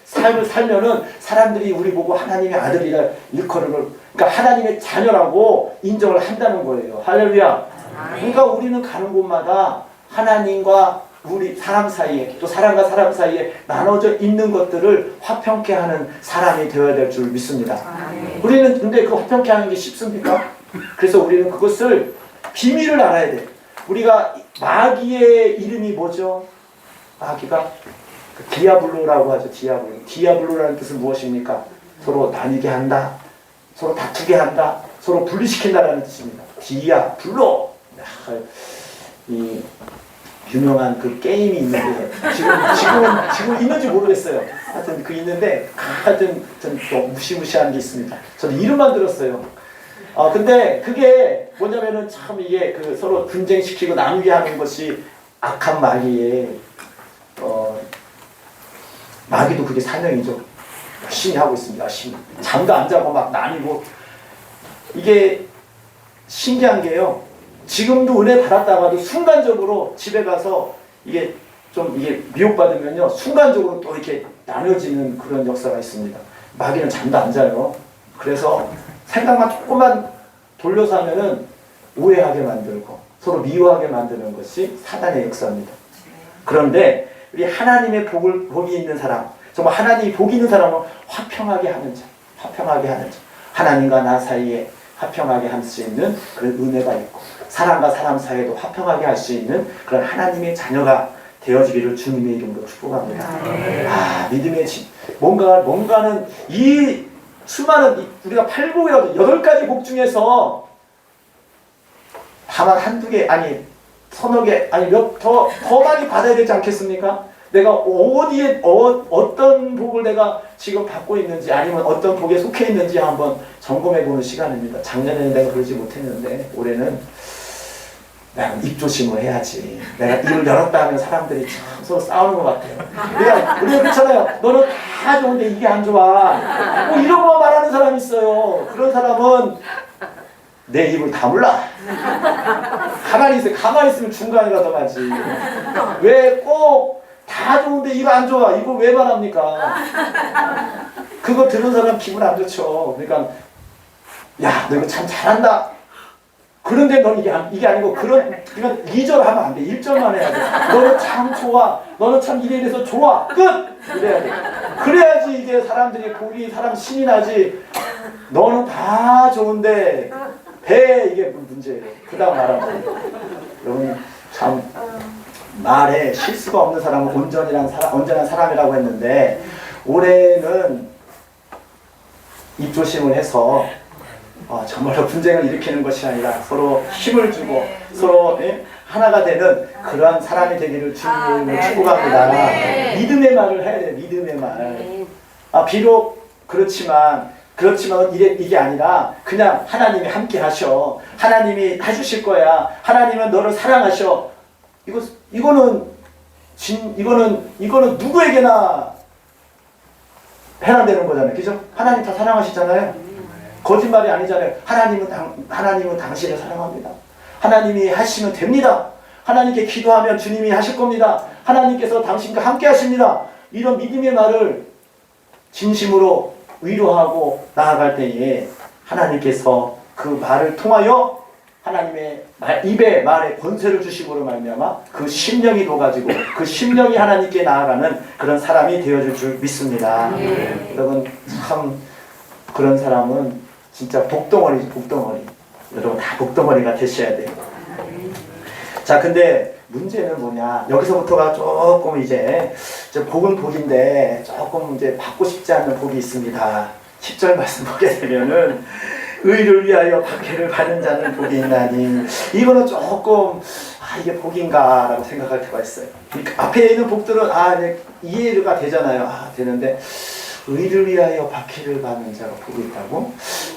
S1: 삶을 살면은 사람들이 우리 보고 하나님의 아들이라 일컬음을 그러니까 하나님의 자녀라고 인정을 한다는 거예요. 할렐루야. 그러니까 우리는 가는 곳마다 하나님과 우리 사람 사이에 또 사람과 사람 사이에 나눠져 있는 것들을 화평케 하는 사람이 되어야 될 줄 믿습니다. 우리는 근데 그 화평케 하는 게 쉽습니까? 그래서 우리는 그것을 비밀을 알아야 돼. 우리가 마귀의 이름이 뭐죠? 마귀가 디아블로라고 하죠. 디아블로라는 뜻은 무엇입니까? 서로 나뉘게 한다. 서로 다투게 한다. 서로 분리시킨다라는 뜻입니다. 디아블로. 이 유명한 그 게임이 있는데 지금 있는지 모르겠어요. 하여튼 그 있는데 하여튼 좀 무시무시한 게 있습니다. 저는 이름만 들었어요. 근데 그게 뭐냐면은 참 이게 그 서로 분쟁시키고 나누게 하는 것이 악한 마귀의 마귀도 그게 사명이죠. 열심히 하고 있습니다. 열심히 잠도 안 자고 막 나뉘고 이게 신기한 게요. 지금도 은혜 받았다가도 순간적으로 집에 가서 이게 미혹받으면요 순간적으로 또 이렇게 나눠지는 그런 역사가 있습니다. 마귀는 잠도 안 자요. 그래서 생각만 조금만 돌려서 하면은 오해하게 만들고 서로 미워하게 만드는 것이 사단의 역사입니다. 그런데 우리 하나님의 복이 있는 사람, 정말 하나님이 복이 있는 사람은 화평하게 하는 자, 하나님과 나 사이에 화평하게 할 수 있는 그런 은혜가 있고 사람과 사람 사이에도 화평하게 할 수 있는 그런 하나님의 자녀가 되어지기를 주님의 이름으로 축복합니다. 아, 믿음의 뭔가는 이 수많은 우리가 8복이라도 8가지 복 중에서 다만 한두 개 아니 서너 개 아니 더 많이 받아야 되지 않겠습니까? 내가 어디에 어떤 복을 내가 지금 받고 있는지 아니면 어떤 복에 속해 있는지 한번 점검해 보는 시간입니다. 작년에는 내가 그러지 못했는데 올해는 내가 입조심을 해야지. 내가 입을 열었다 하면 사람들이 참 서로 싸우는 것 같아요. 우리가 그렇잖아요. 너는 다 좋은데 이게 안 좋아. 뭐 이런 거 말하는 사람이 있어요. 그런 사람은 내 입을 다물라. 가만히 있어요. 가만히 있으면 중간이라도 하지. 왜 꼭 다 좋은데 이거 안 좋아. 이거 왜 말합니까? 그거 들은 사람 기분 안 좋죠. 그러니까 야, 너 이거 참 잘한다. 그런데 넌 이게 아니고 그러니까 2절 하면 안 돼. 1절만 해야 돼. 너는 참 좋아. 너는 참 이래 돼서 좋아. 끝! 이래야 돼. 그래야지 이게 사람들이 보기 사람 신이 나지. 너는 다 좋은데 배 이게 문제예요. 그 다음 말하면 돼요. 여러분 참 말에 실수가 없는 사람은 온전한 사람이라고 했는데 올해는 입조심을 해서 정말로 분쟁을 일으키는 것이 아니라 서로 힘을 주고 서로 하나가 되는 그러한 사람이 되기를 주님을 축복합니다. 믿음의 말을 해야 돼요. 믿음의 말. 비록 그렇지만 이게 아니라 그냥 하나님이 함께 하셔. 하나님이 해주실 거야. 하나님은 너를 사랑하셔. 이거는 누구에게나 해당되는 거잖아요. 그죠? 하나님 다 사랑하시잖아요. 거짓말이 아니잖아요. 하나님은 당신을 사랑합니다. 하나님이 하시면 됩니다. 하나님께 기도하면 주님이 하실 겁니다. 하나님께서 당신과 함께 하십니다. 이런 믿음의 말을 진심으로 위로하고 나아갈 때에 하나님께서 그 말을 통하여 하나님의 입에 말에 권세를 주심으로 말미암아 그 심령이 녹아지고 그 심령이 하나님께 나아가는 그런 사람이 되어줄 줄 믿습니다. 여러분 참 그런 사람은 진짜 복덩어리지 복덩어리. 여러분 다 복덩어리가 되셔야 돼요. 자, 근데 문제는 뭐냐? 여기서부터가 조금 이제 복은 복인데 조금 이제 받고 싶지 않은 복이 있습니다. 10절 말씀 보게 되면은 의를 위하여 박해를 받는 자는 복이 있나니 이거는 조금 이게 복인가 라고 생각할 때가 있어요. 앞에 있는 복들은 이해가 되잖아요. 되는데 의를 위하여 박해를 받는 자가 복이 있다고?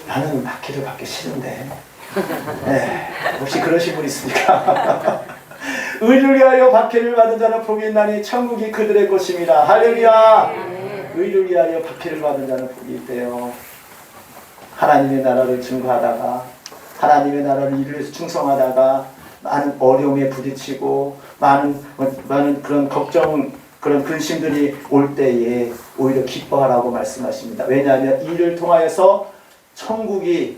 S1: 나는 박해를 받기 싫은데. 네, 혹시 그러신 분 있습니까? 의를 위하여 박해를 받는 자는 복이 있나니 천국이 그들의 것입니다. 할렐루야. 의를 위하여 박해를 받는 자는 복이 있대요. 하나님의 나라를 증거하다가 하나님의 나라를 이루어서 충성하다가 많은 어려움에 부딪히고 많은 그런 걱정 그런 근심들이 올 때에 오히려 기뻐하라고 말씀하십니다. 왜냐하면 이를 통하여서 천국의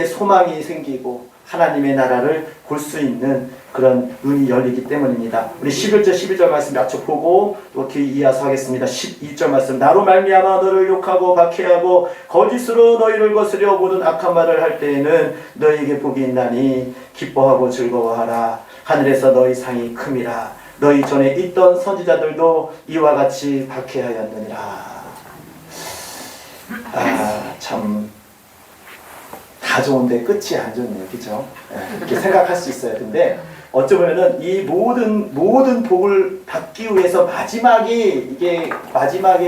S1: 소망이 생기고 하나님의 나라를 볼 수 있는 그런 눈이 열리기 때문입니다. 우리 11절 말씀 맞춰 보고 또 뒤에 이어서 하겠습니다. 12절 말씀. 나로 말미암아 너를 욕하고 박해하고 거짓으로 너희를 거스려 모든 악한 말을 할 때에는 너희에게 복이 있나니 기뻐하고 즐거워하라. 하늘에서 너희 상이 큼이라. 너희 전에 있던 선지자들도 이와 같이 박해하였느니라. 참 다 좋은데 끝이 안 좋네요. 그죠? 이렇게 생각할 수 있어요. 근데 어쩌면은 이 모든 복을 받기 위해서 마지막에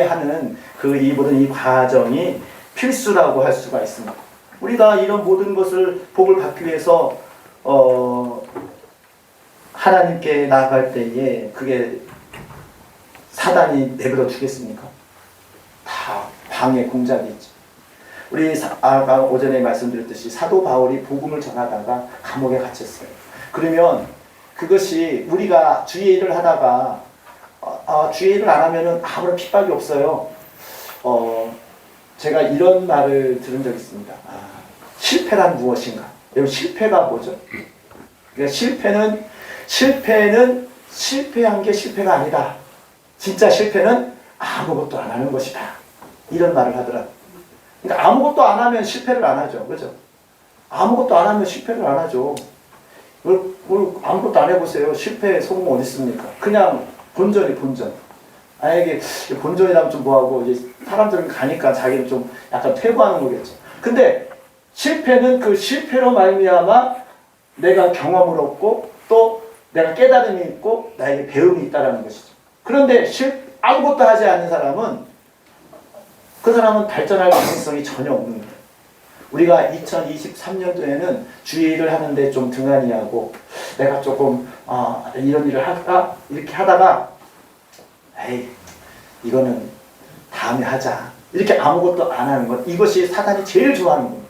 S1: 하는 이 모든 이 과정이 필수라고 할 수가 있습니다. 우리가 이런 모든 것을 복을 받기 위해서 하나님께 나아갈 때에 그게 사단이 내버려 두겠습니까? 다 방해 공작이 있죠. 우리 아까 오전에 말씀드렸듯이 사도 바울이 복음을 전하다가 감옥에 갇혔어요. 그러면 그것이 우리가 주의 일을 하다가 주의 일을 안 하면은 아무런 핍박이 없어요. 제가 이런 말을 들은 적이 있습니다. 실패란 무엇인가? 여러분 실패가 뭐죠? 그러니까 실패는 실패한 게 실패가 아니다. 진짜 실패는 아무것도 안 하는 것이다. 이런 말을 하더라고요. 그러니까 아무것도 안 하면 실패를 안 하죠. 그죠? 아무것도 안 하면 실패를 안 하죠. 아무것도 안 해보세요. 실패, 성공 어디 있습니까? 그냥 본전이 본전. 이게 본전이라면 좀 뭐하고, 이제 사람들은 가니까 자기는 좀 약간 퇴보하는 거겠죠. 근데 실패는 그 실패로 말미암아 내가 경험을 얻고 또 내가 깨달음이 있고 나에게 배움이 있다라는 것이죠. 그런데 아무것도 하지 않는 사람은 그 사람은 발전할 가능성이 전혀 없는 거예요. 우리가 2023년도에는 주의 일을 하는데 좀 등한히 하고 내가 조금 이런 일을 할까? 이렇게 하다가 에이 이거는 다음에 하자. 이렇게 아무것도 안 하는 것. 이것이 사단이 제일 좋아하는 겁니다.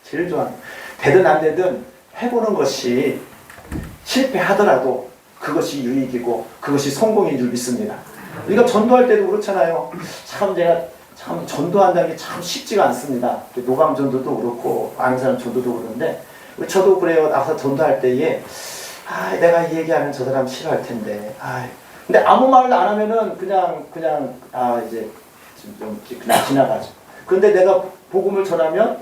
S1: 제일 좋아하는. 되든 안 되든 해보는 것이 실패하더라도 그것이 유익이고 그것이 성공인 줄 믿습니다. 우리가 전도할 때도 그렇잖아요. 참 전도한다는 게 참 쉽지가 않습니다. 노감 전도도 그렇고 아는 사람 전도도 그러는데 저도 그래요. 나가서 전도할 때에 내가 이 얘기하면 저 사람 싫어할 텐데. 근데 아무 말도 안 하면은 그냥 이제 좀 그냥 지나가죠. 그런데 내가 복음을 전하면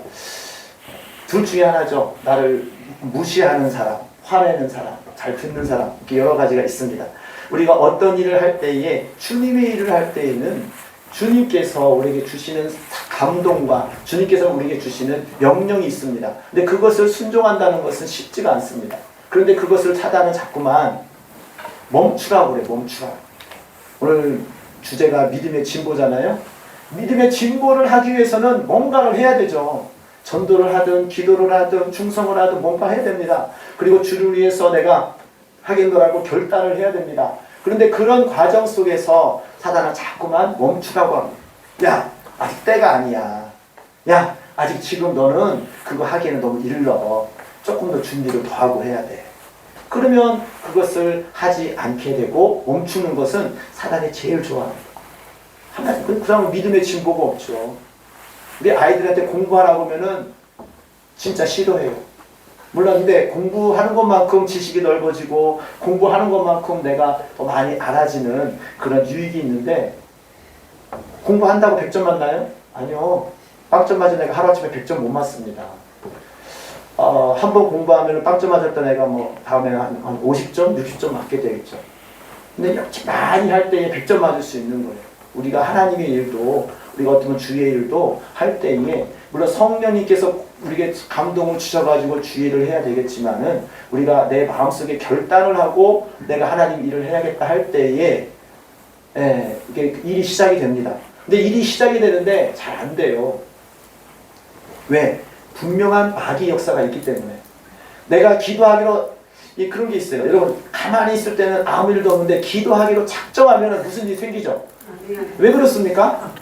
S1: 둘 중에 하나죠. 나를 무시하는 사람, 화내는 사람, 잘 듣는 사람, 이렇게 여러 가지가 있습니다. 우리가 어떤 일을 할 때에 주님의 일을 할 때에는 주님께서 우리에게 주시는 감동과 주님께서 우리에게 주시는 명령이 있습니다. 근데 그것을 순종한다는 것은 쉽지가 않습니다. 그런데 그것을 사단은 자꾸만 멈추라고 그래. 멈추라. 오늘 주제가 믿음의 진보잖아요. 믿음의 진보를 하기 위해서는 뭔가를 해야 되죠. 전도를 하든 기도를 하든 충성을 하든 뭔가 해야 됩니다. 그리고 주를 위해서 내가 하겠노라고 결단을 해야 됩니다. 그런데 그런 과정 속에서 사단은 자꾸만 멈추라고 합니다. 야, 아직 때가 아니야. 야, 아직 지금 너는 그거 하기에는 너무 일러. 조금 더 준비를 더 하고 해야 돼. 그러면 그것을 하지 않게 되고 멈추는 것은 사단이 제일 좋아합니다. 그 사람은 믿음의 진보가 없죠. 우리 아이들한테 공부하라고 하면은 진짜 싫어해요. 물론 근데 공부하는 것만큼 지식이 넓어지고 공부하는 것만큼 내가 더 많이 알아지는 그런 유익이 있는데 공부한다고 100점 맞나요? 아니요. 빵점 맞은 애가 하루아침에 100점 못 맞습니다. 한 번 공부하면 빵점 맞았던 애가 뭐 다음에 한 50점, 60점 맞게 되겠죠. 근데 이렇게 많이 할 때에 100점 맞을 수 있는 거예요. 우리가 하나님의 일도 우리가 어떤 주의 일도 할 때에 물론 성령님께서 우리에게 감동을 주셔가지고 주의를 해야 되겠지만은 우리가 내 마음속에 결단을 하고 내가 하나님 일을 해야겠다 할 때에 이게 일이 시작이 됩니다. 근데 일이 시작이 되는데 잘 안 돼요. 왜? 분명한 마귀 역사가 있기 때문에. 내가 기도하기로 그런 게 있어요. 여러분 가만히 있을 때는 아무 일도 없는데 기도하기로 작정하면 무슨 일이 생기죠? 왜 그렇습니까?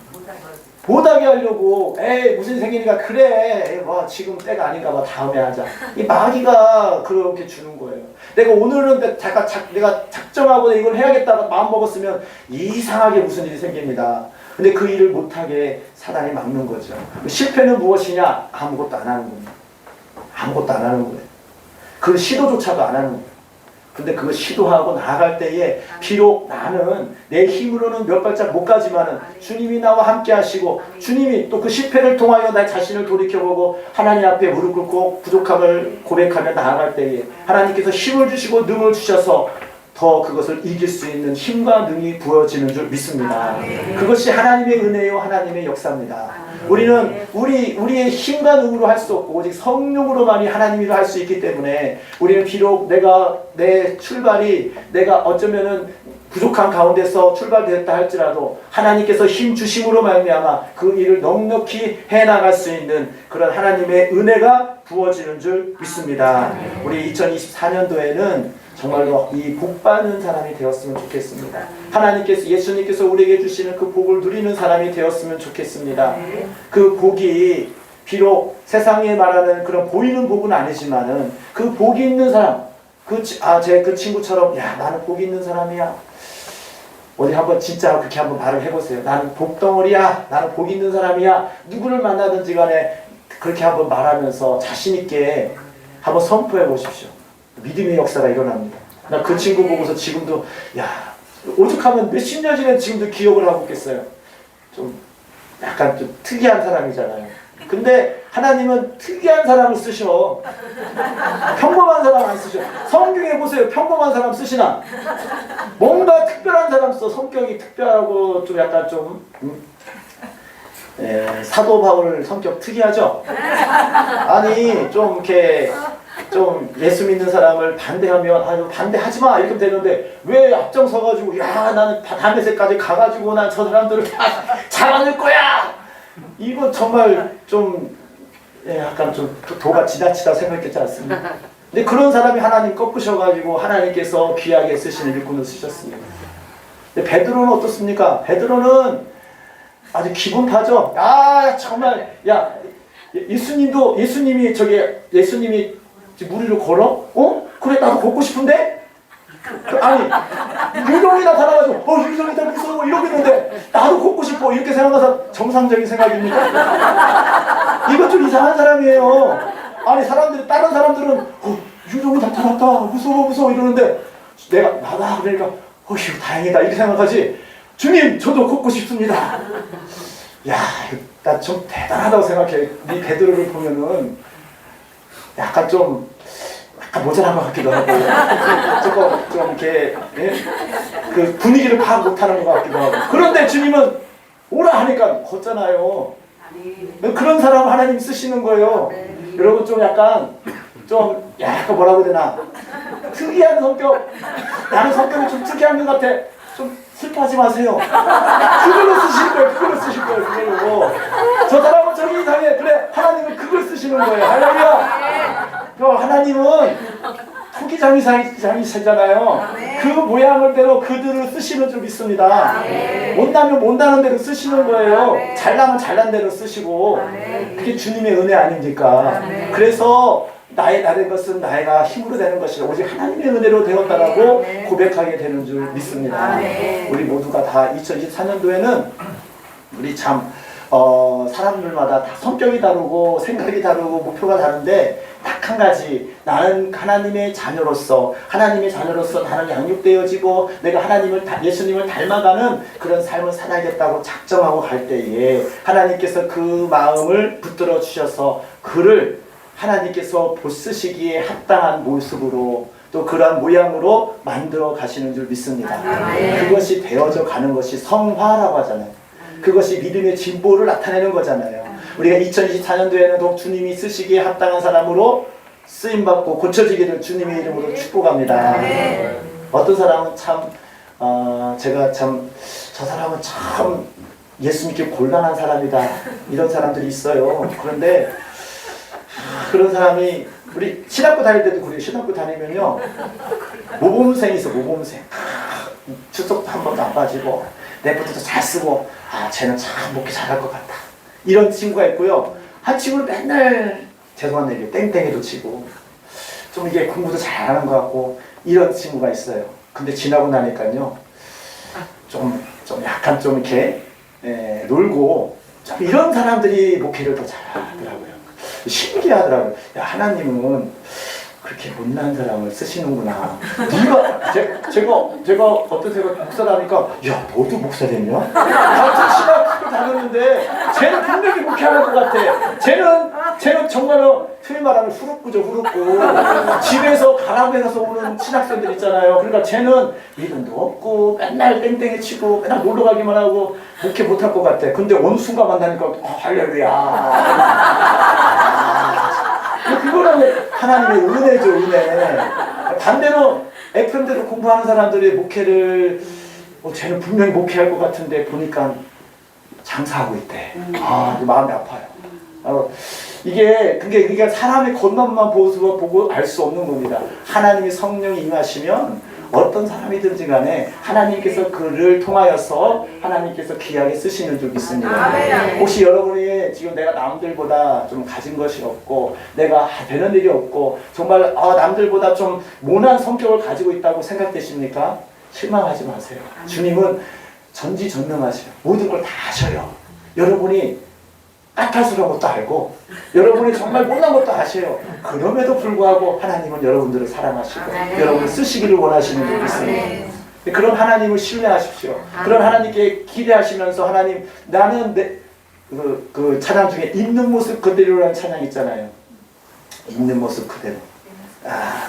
S1: 못하게 하려고 무슨 일이 생기니까 그래 뭐 지금 때가 아닌가 봐 다음에 하자. 이 마귀가 그렇게 주는 거예요. 내가 오늘은 내가 작정하고 이걸 해야겠다고 마음 먹었으면 이상하게 무슨 일이 생깁니다. 근데 그 일을 못하게 사단이 막는 거죠. 실패는 무엇이냐? 아무것도 안 하는 겁니다. 아무것도 안 하는 거예요. 그 시도조차도 안 하는 거예요. 근데 그거 시도하고 나아갈 때에 비록 나는 내 힘으로는 몇 발짝 못 가지만은 주님이 나와 함께 하시고 주님이 또 그 실패를 통하여 나 자신을 돌이켜보고 하나님 앞에 무릎 꿇고 부족함을 고백하며 나아갈 때에 하나님께서 힘을 주시고 능을 주셔서 더 그것을 이길 수 있는 힘과 능이 부어지는 줄 믿습니다. 그것이 하나님의 은혜요 하나님의 역사입니다. 우리는 우리의 힘과 능으로 할 수 없고 오직 성령으로만이 하나님 일을 할 수 있기 때문에 우리는 비록 내 출발이 내가 어쩌면은 부족한 가운데서 출발되었다 할지라도 하나님께서 힘 주심으로 말미암아 그 일을 넉넉히 해나갈 수 있는 그런 하나님의 은혜가 부어지는 줄 믿습니다. 우리 2024년도에는 정말로 이 복받는 사람이 되었으면 좋겠습니다. 하나님께서 예수님께서 우리에게 주시는 그 복을 누리는 사람이 되었으면 좋겠습니다. 그 복이 비록 세상에 말하는 그런 보이는 복은 아니지만은 그 복이 있는 사람, 그 친구처럼 야 나는 복이 있는 사람이야. 어디 한번 진짜 그렇게 한번 말을 해보세요. 나는 복덩어리야. 나는 복이 있는 사람이야. 누구를 만나든지 간에 그렇게 한번 말하면서 자신 있게 한번 선포해 보십시오. 믿음의 역사가 일어납니다. 나 그 친구 보고서 지금도 야 오죽하면 몇십 년 전에 지금도 기억을 하고 있겠어요. 좀 약간 좀 특이한 사람이잖아요. 근데 하나님은 특이한 사람을 쓰셔. 평범한 사람 안 쓰셔. 성경에 보세요. 평범한 사람 쓰시나? 뭔가 특별한 사람 써. 성격이 특별하고 좀 약간 좀 사도 바울 성격 특이하죠? 아니 좀 이렇게 좀 예수 믿는 사람을 반대하면 아유 반대하지 마 이렇게 되는데 왜 앞장서가지고 야 나는 다메섹까지 가가지고 난 저 사람들을 다 잡아낼 거야 이거 정말 좀 약간 좀 도가 지나치다 생각했지 않습니까? 근데 그런 사람이 하나님 꺾으셔가지고 하나님께서 귀하게 쓰시는 일꾼을 쓰셨습니다. 근데 베드로는 어떻습니까? 베드로는 아주 기분파죠. 아 정말 야 예수님이 무리를 걸어? 어? 그래 나도 걷고 싶은데? 아니 유령이 나타나가지고 유령이다 무서워 이러겠는데 나도 걷고 싶어 이렇게 생각해서 정상적인 생각입니까? 이거 좀 이상한 사람이에요. 아니 다른 사람들은 유령이 나타났다 무서워 이러는데 내가 나다 그러니까 휴 다행이다 이렇게 생각하지. 주님 저도 걷고 싶습니다. 야 나 좀 대단하다고 생각해. 이 베드로를 보면은 약간 모자란 것 같기도 하고 좀 이렇게 그 분위기를 파악 못하는 것 같기도 하고. 그런데 주님은 오라 하니까 걷잖아요. 그런 사람을 하나님 쓰시는 거예요. 여러분 좀 약간 뭐라고 해야 되나 특이한 성격. 나는 성격이 좀 특이한 것 같아. 좀 슬퍼하지 마세요. 그걸로 쓰실 거예요. 저 사람은 저기 이상해. 그래 하나님은 그걸 쓰시는 거예요. 할렐루야. 하나님은 토기장이시잖아요. 그 모양대로 그들을 쓰시는 줄 믿습니다. 못나면 못나는 대로 쓰시는 거예요. 잘나면 잘난 대로 쓰시고 그게 주님의 은혜 아닙니까? 그래서 나의 나된 것은 나이가 힘으로 되는 것이라 오직 하나님의 은혜로 되었다라고 고백하게 되는 줄 믿습니다. 우리 모두가 다 2024년도에는 우리 참 사람들마다 다 성격이 다르고 생각이 다르고 목표가 다른데 딱 한 가지 나는 하나님의 자녀로서 나는 양육되어지고 내가 예수님을 닮아가는 그런 삶을 살아야겠다고 작정하고 갈 때에 하나님께서 그 마음을 붙들어 주셔서 그를 하나님께서 보쓰시기에 합당한 모습으로 또 그러한 모양으로 만들어 가시는 줄 믿습니다. 그것이 되어져 가는 것이 성화라고 하잖아요. 그것이 믿음의 진보를 나타내는 거잖아요. 우리가 2024년도에는 더욱 주님이 쓰시기에 합당한 사람으로 쓰임받고 고쳐지기를 주님의 이름으로 축복합니다. 어떤 사람은 저 사람은 참 예수 믿기 곤란한 사람이다 이런 사람들이 있어요. 그런데 그런 사람이 우리 신학교 다닐 때도 그래요. 신학교 다니면요 모범생이 있어. 모범생 출석도 한 번도 안 빠지고 내포트도 잘 쓰고 쟤는 참 목회 잘할 것 같다 이런 친구가 있고요. 한 친구는 맨날 죄송한 얘기 땡땡이도 치고 좀 이게 공부도 잘하는 것 같고 이런 친구가 있어요. 근데 지나고 나니까요 좀 약간 좀 이렇게 놀고 좀 이런 사람들이 목회를 더 잘하더라고요. 신기하더라고요. 야, 하나님은 그렇게 못난 사람을 쓰시는구나. 제가 목사라니까 야 너도 목사 됐냐? 같은 신학교 다녔는데 쟤는 분명히 목회하는 것 같아. 쟤는 정말로 틀린 말하면 후루꾸죠. 후루꾸. 집에서 가라고 해서 오는 신학생들 있잖아요. 그러니까 쟤는 이름도 없고 맨날 땡땡이 치고 맨날 놀러 가기만 하고 목회 못할 것 같아. 근데 어느 순간 만나니까 할렐루야. 그거는 하나님의 은혜죠, 은혜. 반대로 FM대로 공부하는 사람들이 목회를 쟤는 분명히 목회할 것 같은데 보니까 장사하고 있대. 마음이 아파요. 그게 사람의 겉멋만 보고 알 수 없는 겁니다. 하나님의 성령이 임하시면 어떤 사람이든지 간에 하나님께서 그를 통하여서 하나님께서 귀하게 쓰시는 줄 믿습니다. 혹시 여러분이 지금 내가 남들보다 좀 가진 것이 없고 내가 되는 일이 없고 정말 남들보다 좀 모난 성격을 가지고 있다고 생각되십니까? 실망하지 마세요. 주님은 전지전능하세요. 모든 걸 다 아셔요. 여러분이 까탈스러운 것도 알고 여러분이 정말 못난 것도 아셔요. 그럼에도 불구하고 하나님은 여러분들을 사랑하시고 여러분을 쓰시기를 원하시는 줄 믿습니다. 그런 하나님을 신뢰하십시오. 그런 하나님께 기대하시면서 하나님 나는 그 찬양 중에 있는 모습 그대로라는 찬양 있잖아요. 있는 모습 그대로.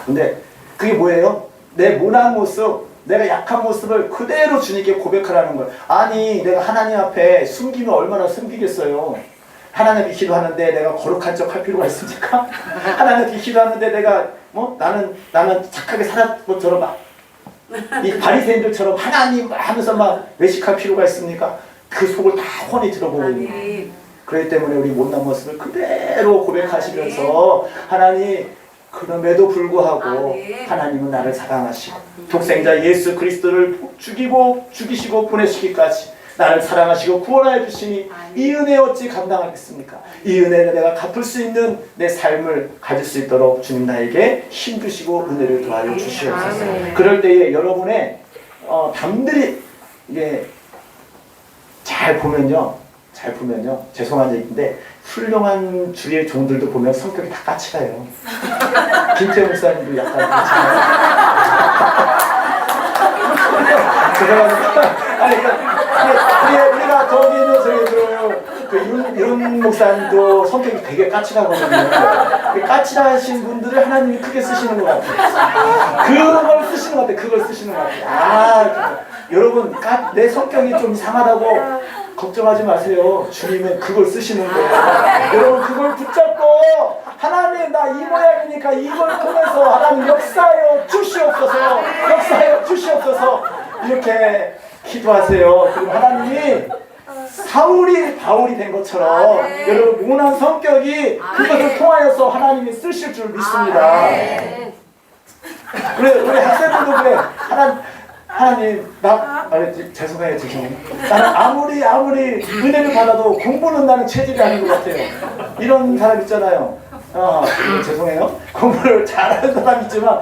S1: 근데 그게 뭐예요? 내 모난 모습, 내가 약한 모습을 그대로 주님께 고백하라는 거예요. 아니 내가 하나님 앞에 숨기면 얼마나 숨기겠어요. 하나님 앞에 기도하는데 내가 거룩한 척 할 필요가 있습니까? 하나님 앞에 기도하는데 내가 나는 착하게 살았 것처럼 막 이 바리새인들처럼 하나님 하면서 막 외식할 필요가 있습니까? 그 속을 다 훤히 들어보거든요. 그렇기 때문에 우리 못난 모습을 그대로 고백하시면서 하나님 그럼에도 불구하고 하나님은 나를 사랑하시고 독생자 예수 그리스도를 죽이시고 보내시기까지 나를 사랑하시고 구원하여 주시니 이 은혜 어찌 감당하겠습니까? 이 은혜를 내가 갚을 수 있는 내 삶을 가질 수 있도록 주님 나에게 힘주시고 은혜를 더하여 주시옵소서. 그럴 때에 여러분의 담들이 이게 잘 보면요 죄송한 얘기인데 훌륭한 주의 종들도 보면 성격이 다 까칠해요. 김태형 목사님도 약간 까칠해요. 아니 우리가 저기 들어요. 윤 목사님도 성격이 되게 까칠하거든요. 까칠하신 분들을 하나님이 크게 쓰시는 것 같아요. 그걸 쓰시는 것 같아요. 여러분 내 성격이 좀 이상하다고 걱정하지 마세요. 주님은 그걸 쓰시는 거예요. 여러분 그걸 붙잡고 하나님 나 이 모양이니까 이걸 통해서 하나님 역사하여 주시옵소서 이렇게 기도하세요. 그럼 하나님이 사울이 바울이 된 것처럼 여러분 모난 성격이 그것을 통하여서 하나님이 쓰실 줄 믿습니다. 그래 우리 학생들도 그래. 하나님 죄송해요. 나는 아무리 은혜를 받아도 공부는 나는 체질이 아닌 것 같아요. 이런 사람 있잖아요. 죄송해요. 공부를 잘하는 사람 있지만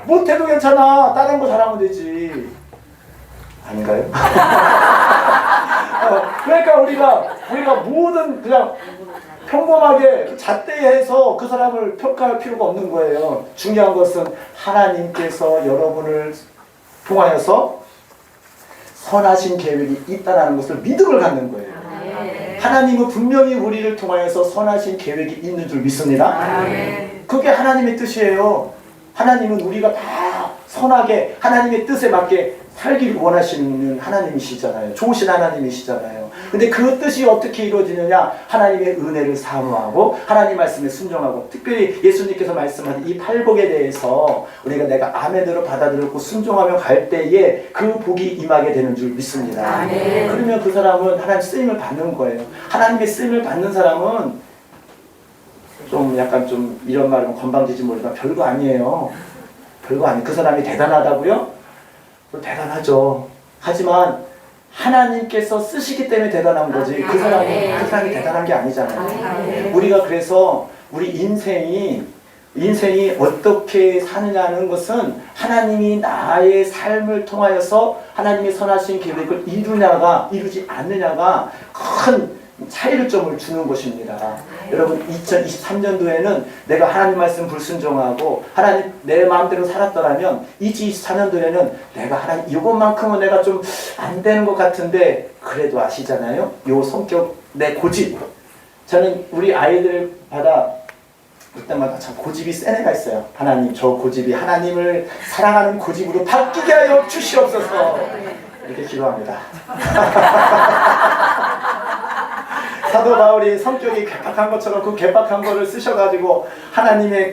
S1: 못해도 괜찮아. 다른 거 잘하면 되지. 아닌가요? 그러니까 우리가 모든 그냥 평범하게 잣대해서 그 사람을 평가할 필요가 없는 거예요. 중요한 것은 하나님께서 여러분을 통하여서 선하신 계획이 있다는 것을 믿음을 갖는 거예요. 하나님은 분명히 우리를 통하여서 선하신 계획이 있는 줄 믿습니다. 그게 하나님의 뜻이에요. 하나님은 우리가 다 선하게 하나님의 뜻에 맞게 살기를 원하시는 하나님이시잖아요. 좋으신 하나님이시잖아요. 근데 그 뜻이 어떻게 이루어지느냐? 하나님의 은혜를 사모하고 하나님 말씀에 순종하고, 특별히 예수님께서 말씀하신 이 팔복에 대해서 우리가 내가 아멘으로 받아들였고 순종하며 갈 때에 그 복이 임하게 되는 줄 믿습니다. 그러면 그 사람은 하나님 쓰임을 받는 거예요. 하나님의 쓰임을 받는 사람은 좀 약간 좀 이런 말은 건방지지 모르지만 별거 아니에요. 별거 아니에요. 그 사람이 대단하다고요? 대단하죠. 하지만 하나님께서 쓰시기 때문에 대단한 거지 그 사람이 대단한 게 아니잖아요. 우리가 그래서 우리 인생이 어떻게 사느냐는 것은 하나님이 나의 삶을 통하여서 하나님의 선하신 계획을 이루지 않느냐가 큰 차이점을 주는 것입니다. 여러분 2023년도에는 내가 하나님 말씀 불순종하고 하나님 내 마음대로 살았더라면 2024년도에는 내가 하나님 이것만큼은 내가 좀 안 되는 것 같은데 그래도 아시잖아요. 요 성격 내 고집. 저는 우리 아이들 그때마다 참 고집이 센 애가 있어요. 하나님 저 고집이 하나님을 사랑하는 고집으로 바뀌게 하여 주시옵소서 이렇게 기도합니다. 사도 바울이 성격이 괴팍한 것처럼 그 괴팍한 거를 쓰셔가지고 하나님의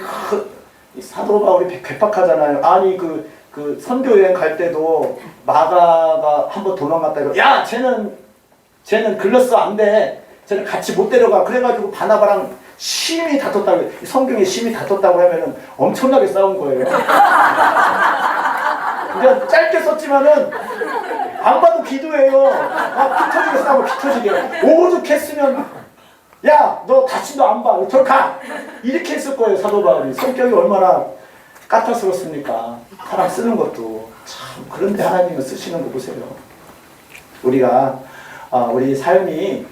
S1: 사도 바울이 괴팍하잖아요. 아니 그 선교 여행 갈 때도 마가가 한번 도망갔다 이거 야 쟤는 글렀어 안 돼. 쟤는 같이 못 데려가. 그래가지고 바나바랑 심히 다퉜다고, 성경에 심히 다퉜다고 하면은 엄청나게 싸운 거예요. 그냥 짧게 썼지만은 안 봐도 기도해요. 피 터지게 싸우고 피 터지게. 오죽했으면 야 너 다시 너 안 봐. 저 가. 이렇게 했을 거예요. 사도 바울이. 성격이 얼마나 까탈스럽습니까? 사람 쓰는 것도 참. 그런데 하나님은 쓰시는 거 보세요. 우리가 우리 삶이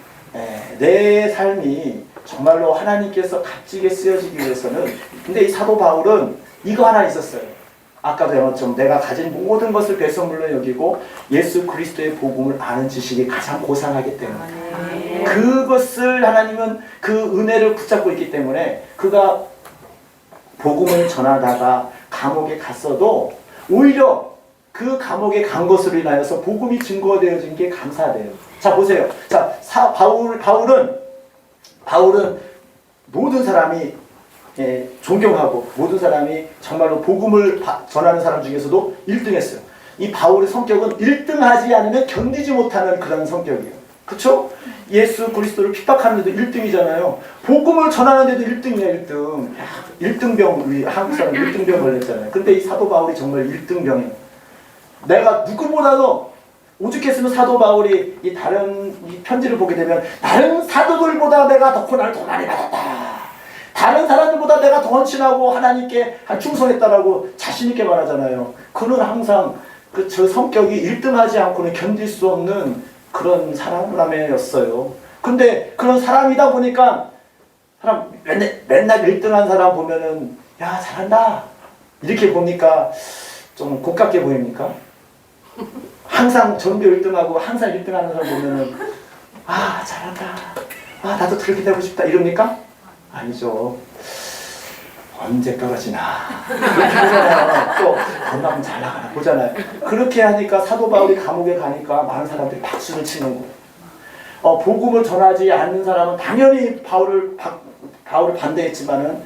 S1: 내 삶이 정말로 하나님께서 값지게 쓰여지기 위해서는, 근데 이 사도 바울은 이거 하나 있었어요. 아까도 배웠죠. 내가 가진 모든 것을 배설물로 여기고 예수 그리스도의 복음을 아는 지식이 가장 고상하기 때문에 그것을 하나님은 그 은혜를 붙잡고 있기 때문에 그가 복음을 전하다가 감옥에 갔어도 오히려 그 감옥에 간 것으로 인하여서 복음이 증거되어진 게 감사돼요. 자 보세요. 자 바울은 모든 사람이 존경하고 모든 사람이 정말로 복음을 전하는 사람 중에서도 1등했어요. 이 바울의 성격은 1등하지 않으면 견디지 못하는 그런 성격이에요. 그렇죠? 예수 그리스도를 핍박하는데도 1등이잖아요. 복음을 전하는데도 1등이야 1등. 1등병 우리 한국 사람 1등병 걸렸잖아요. 근데 이 사도 바울이 정말 1등병이에요. 내가 누구보다도 오죽했으면 사도 바울이 이 다른 이 편지를 보게 되면 다른 사도들보다 내가 더 고난을 더 많이 받았다. 다른 사람들보다 내가 더 헌신하고 하나님께 충성했다라고 자신 있게 말하잖아요. 그는 항상 저 성격이 1등하지 않고는 견딜 수 없는 그런 사람이었어요. 근데 그런 사람이다 보니까 사람 맨날 1등한 사람 보면은 야 잘한다 이렇게 보니까 좀 고깝게 보입니까? 항상 전교 1등하고 항상 1등하는 사람 보면은 아 잘한다 나도 그렇게 되고 싶다 이럽니까? 아니죠. 언제 떨어지나 그렇게 보잖아요. 또 건너면 잘 나가나 보잖아요. 그렇게 하니까 사도 바울이 감옥에 가니까 많은 사람들이 박수를 치는 거예요. 복음을 전하지 않는 사람은 당연히 바울을 반대했지만은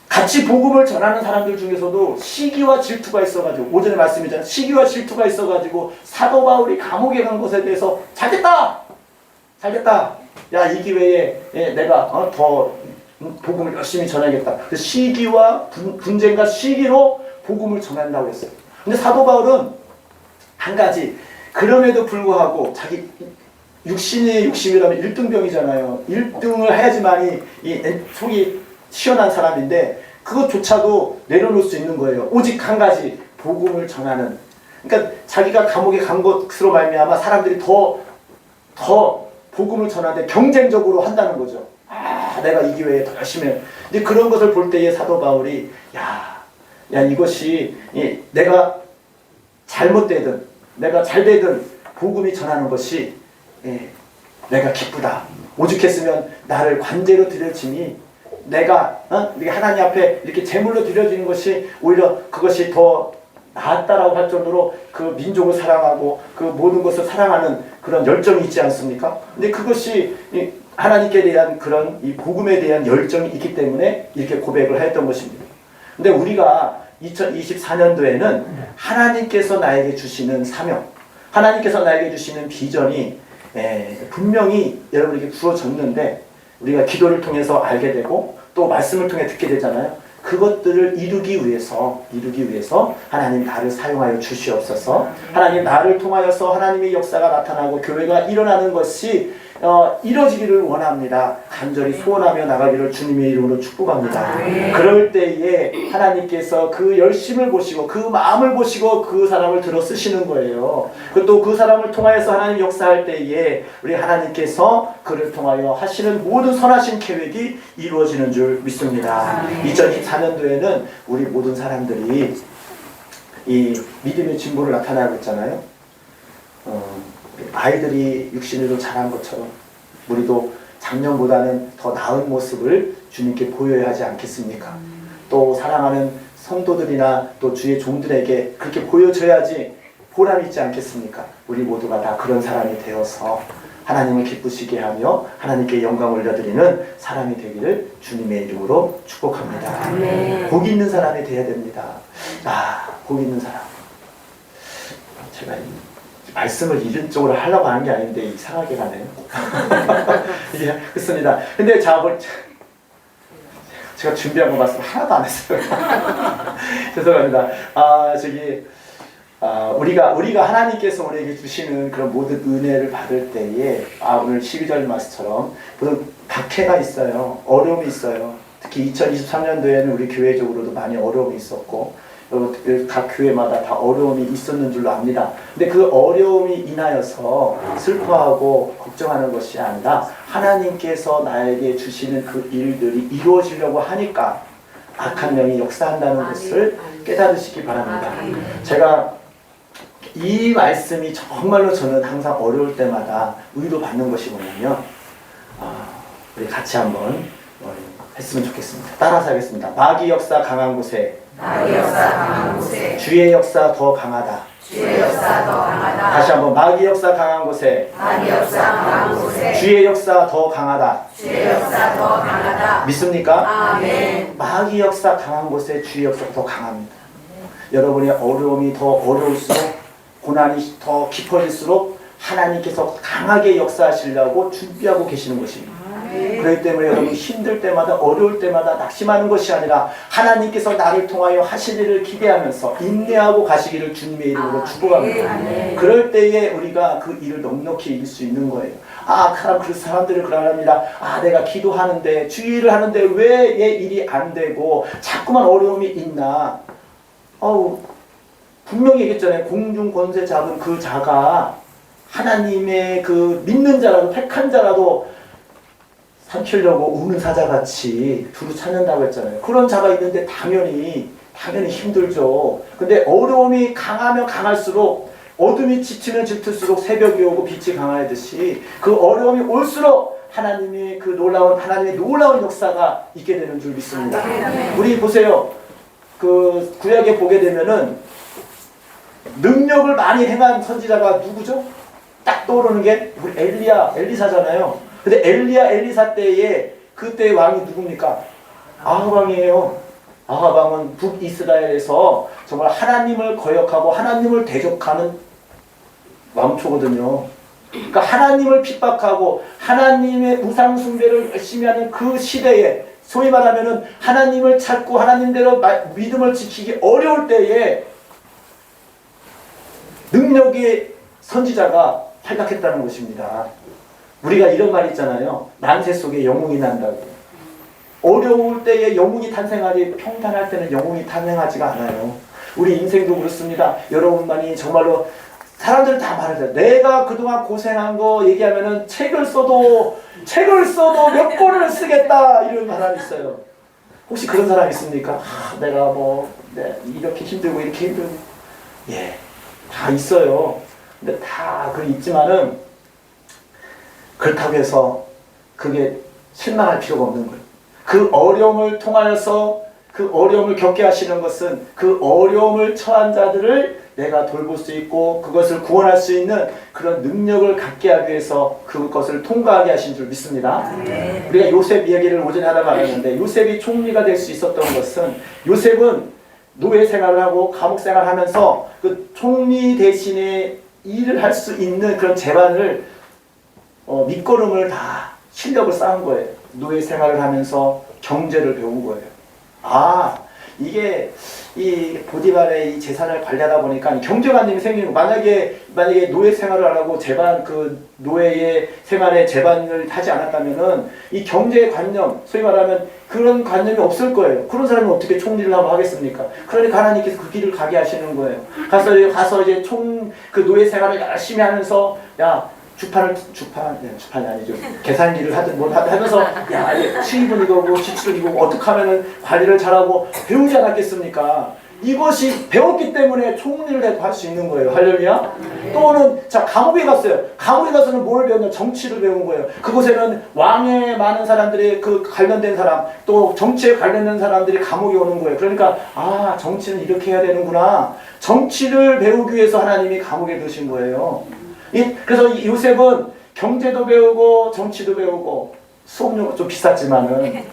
S1: 같이 복음을 전하는 사람들 중에서도 시기와 질투가 있어가지고 오전에 말씀이잖아요. 시기와 질투가 있어가지고 사도 바울이 감옥에 간 것에 대해서 잘됐다 야 이 기회에 내가 더 복음을 열심히 전하겠다. 그 시기와 분쟁과 시기로 복음을 전한다고 했어요. 근데 사도 바울은 한 가지 그럼에도 불구하고 자기 육신의 욕심이라면 1등병이잖아요. 1등을 해야지만이 이 속이 시원한 사람인데 그것조차도 내려놓을 수 있는 거예요. 오직 한 가지 복음을 전하는. 그러니까 자기가 감옥에 간 것으로 말미암아 사람들이 더 복음을 전하는데 경쟁적으로 한다는 거죠. 내가 이 기회에 더 열심히 해. 근데 그런 것을 볼 때에 사도 바울이 야 이것이 내가 잘못되든 내가 잘되든 복음이 전하는 것이 내가 기쁘다. 오죽했으면 나를 관제로 드려지니 내가 하나님 앞에 이렇게 제물로 드려지는 것이 오히려 그것이 더 낫다라고 할 정도로 그 민족을 사랑하고 그 모든 것을 사랑하는 그런 열정이 있지 않습니까? 근데 그것이 하나님께 대한 그런 이 복음에 대한 열정이 있기 때문에 이렇게 고백을 했던 것입니다. 근데 우리가 2024년도에는 하나님께서 나에게 주시는 사명, 하나님께서 나에게 주시는 비전이 분명히 여러분에게 주어졌는데 우리가 기도를 통해서 알게 되고 또 말씀을 통해 듣게 되잖아요. 그것들을 이루기 위해서 하나님 나를 사용하여 주시옵소서. 하나님 나를 통하여서 하나님의 역사가 나타나고 교회가 일어나는 것이 이루어지기를 원합니다. 간절히 소원하며 나가기를 주님의 이름으로 축복합니다. 그럴 때에 하나님께서 그 열심을 보시고 그 마음을 보시고 그 사람을 들어 쓰시는 거예요. 또 그 사람을 통하여서 하나님 역사할 때에 우리 하나님께서 그를 통하여 하시는 모든 선하신 계획이 이루어지는 줄 믿습니다. 2024년도에는 우리 모든 사람들이 이 믿음의 진보를 나타나고 있잖아요. 아이들이 육신으로 자란 것처럼 우리도 작년보다는 더 나은 모습을 주님께 보여야 하지 않겠습니까? 또 사랑하는 성도들이나 또 주의 종들에게 그렇게 보여줘야지 보람이 있지 않겠습니까? 우리 모두가 다 그런 사람이 되어서 하나님을 기쁘시게 하며 하나님께 영광 올려드리는 사람이 되기를 주님의 이름으로 축복합니다. 복 있는 사람이 되어야 됩니다. 복 있는 사람. 제가 말씀을 이런 쪽으로 하려고 하는 게 아닌데 이상하게 가네요. 예, 그렇습니다. 근데 제가 준비한 거 말씀 하나도 안 했어요. 죄송합니다. 우리가 하나님께서 우리에게 주시는 그런 모든 은혜를 받을 때에 오늘 12절 말씀처럼 모든 박해가 있어요. 어려움이 있어요. 특히 2023년도에는 우리 교회적으로도 많이 어려움이 있었고 각 교회마다 다 어려움이 있었는 줄로 압니다. 근데 그 어려움이 인하여서 슬퍼하고 걱정하는 것이 아니라 하나님께서 나에게 주시는 그 일들이 이루어지려고 하니까 악한 영이 역사한다는 것을 깨달으시기 바랍니다. 제가 이 말씀이 정말로 저는 항상 어려울 때마다 위로받는 것이 뭐냐면 우리 같이 한번 했으면 좋겠습니다. 따라서 하겠습니다. 마귀 역사 강한 곳에 주의 역사 더 강하다. 다시 한번 마귀 역사 강한 곳에 주의 역사 더 강하다. 믿습니까?
S2: 아멘.
S1: 마귀 역사 강한 곳에 주의 역사가 더 강합니다. 여러분의 어려움이 더 어려울수록 고난이 더 깊어질수록 하나님께서 강하게 역사하시려고 준비하고 계시는 것입니다. 그렇기 때문에 여러분 힘들 때마다 어려울 때마다 낙심하는 것이 아니라 하나님께서 나를 통하여 하실 일을 기대하면서 인내하고 가시기를 주님의 이름으로 축복합니다. 그럴 때에 우리가 그 일을 넉넉히 이길 수 있는 거예요. 그 사람들을 그러합니다. 내가 기도하는데 주의를 하는데 왜 얘 일이 안 되고 자꾸만 어려움이 있나. 분명히 얘기했잖아요. 공중 권세 잡은 그 자가 하나님의 그 믿는 자라도 택한 자라도 삼키려고 우는 사자같이 두루 찾는다고 했잖아요. 그런 자가 있는데 당연히 힘들죠. 근데 어려움이 강하면 강할수록 어둠이 짙으면 짙을수록 새벽이 오고 빛이 강하듯이 그 어려움이 올수록 하나님의 놀라운 역사가 있게 되는 줄 믿습니다. 우리 보세요. 그 구약에 보게 되면은 능력을 많이 행한 선지자가 누구죠? 딱 떠오르는 게 우리 엘리사잖아요. 근데 엘리사 때에 그때 왕이 누굽니까? 아합 왕이에요. 아합 왕은 북이스라엘에서 정말 하나님을 거역하고 하나님을 대적하는 왕초거든요. 그러니까 하나님을 핍박하고 하나님의 우상 숭배를 열심히 하는 그 시대에 소위 말하면은 하나님을 찾고 하나님대로 믿음을 지키기 어려울 때에 능력의 선지자가 활약했다는 것입니다. 우리가 이런 말 있잖아요. 난세 속에 영웅이 난다고. 어려울 때에 영웅이 탄생하지 평탄할 때는 영웅이 탄생하지가 않아요. 우리 인생도 그렇습니다. 여러분만이 정말로 사람들 다 말하죠. 내가 그동안 고생한 거 얘기하면은 책을 써도 몇 권을 쓰겠다 이런 사람이 있어요. 혹시 그런 사람 있습니까? 내가 이렇게 힘들고 이렇게 힘들고 다 있어요. 근데 다 있지만은 그렇다고 해서 그게 실망할 필요가 없는 거예요. 그 어려움을 통하여서 그 어려움을 겪게 하시는 것은 그 어려움을 처한 자들을 내가 돌볼 수 있고 그것을 구원할 수 있는 그런 능력을 갖게 하기 위해서 그것을 통과하게 하신 줄 믿습니다. 우리가 요셉 이야기를 오전에 하다가 알았는데 요셉이 총리가 될 수 있었던 것은 요셉은 노예 생활을 하고 감옥 생활을 하면서 그 총리 대신에 일을 할 수 있는 그런 재반을 밑거름을 다 실력을 쌓은 거예요. 노예 생활을 하면서 경제를 배운 거예요. 이게 이 보디발의 이 재산을 관리하다 보니까 경제관념이 생기는 거. 만약에 노예 생활을 안 하고 재반 그 노예의 생활에 재반을 하지 않았다면은 이 경제관념, 소위 말하면 그런 관념이 없을 거예요. 그런 사람이 어떻게 총리를 하겠습니까? 그러니까 하나님께서 그 길을 가게 하시는 거예요. 가서 이제 그 노예 생활을 열심히 하면서 주판이 아니죠. 계산기를 하든 뭘 하면서 수입은 이거고 지출은 이거고 어떻게 하면은 관리를 잘하고 배우지 않았겠습니까? 이것이 배웠기 때문에 총리를 할 수 있는 거예요. 할렐루야. 또는 감옥에 갔어요. 감옥에 가서는 뭘 배웠냐? 정치를 배운 거예요. 그곳에는 왕에 많은 사람들이 관련된 사람, 또 정치에 관련된 사람들이 감옥에 오는 거예요. 그러니까 정치는 이렇게 해야 되는구나. 정치를 배우기 위해서 하나님이 감옥에 넣으신 거예요. 그래서 요셉은 경제도 배우고 정치도 배우고 수업료가 좀 비쌌지만은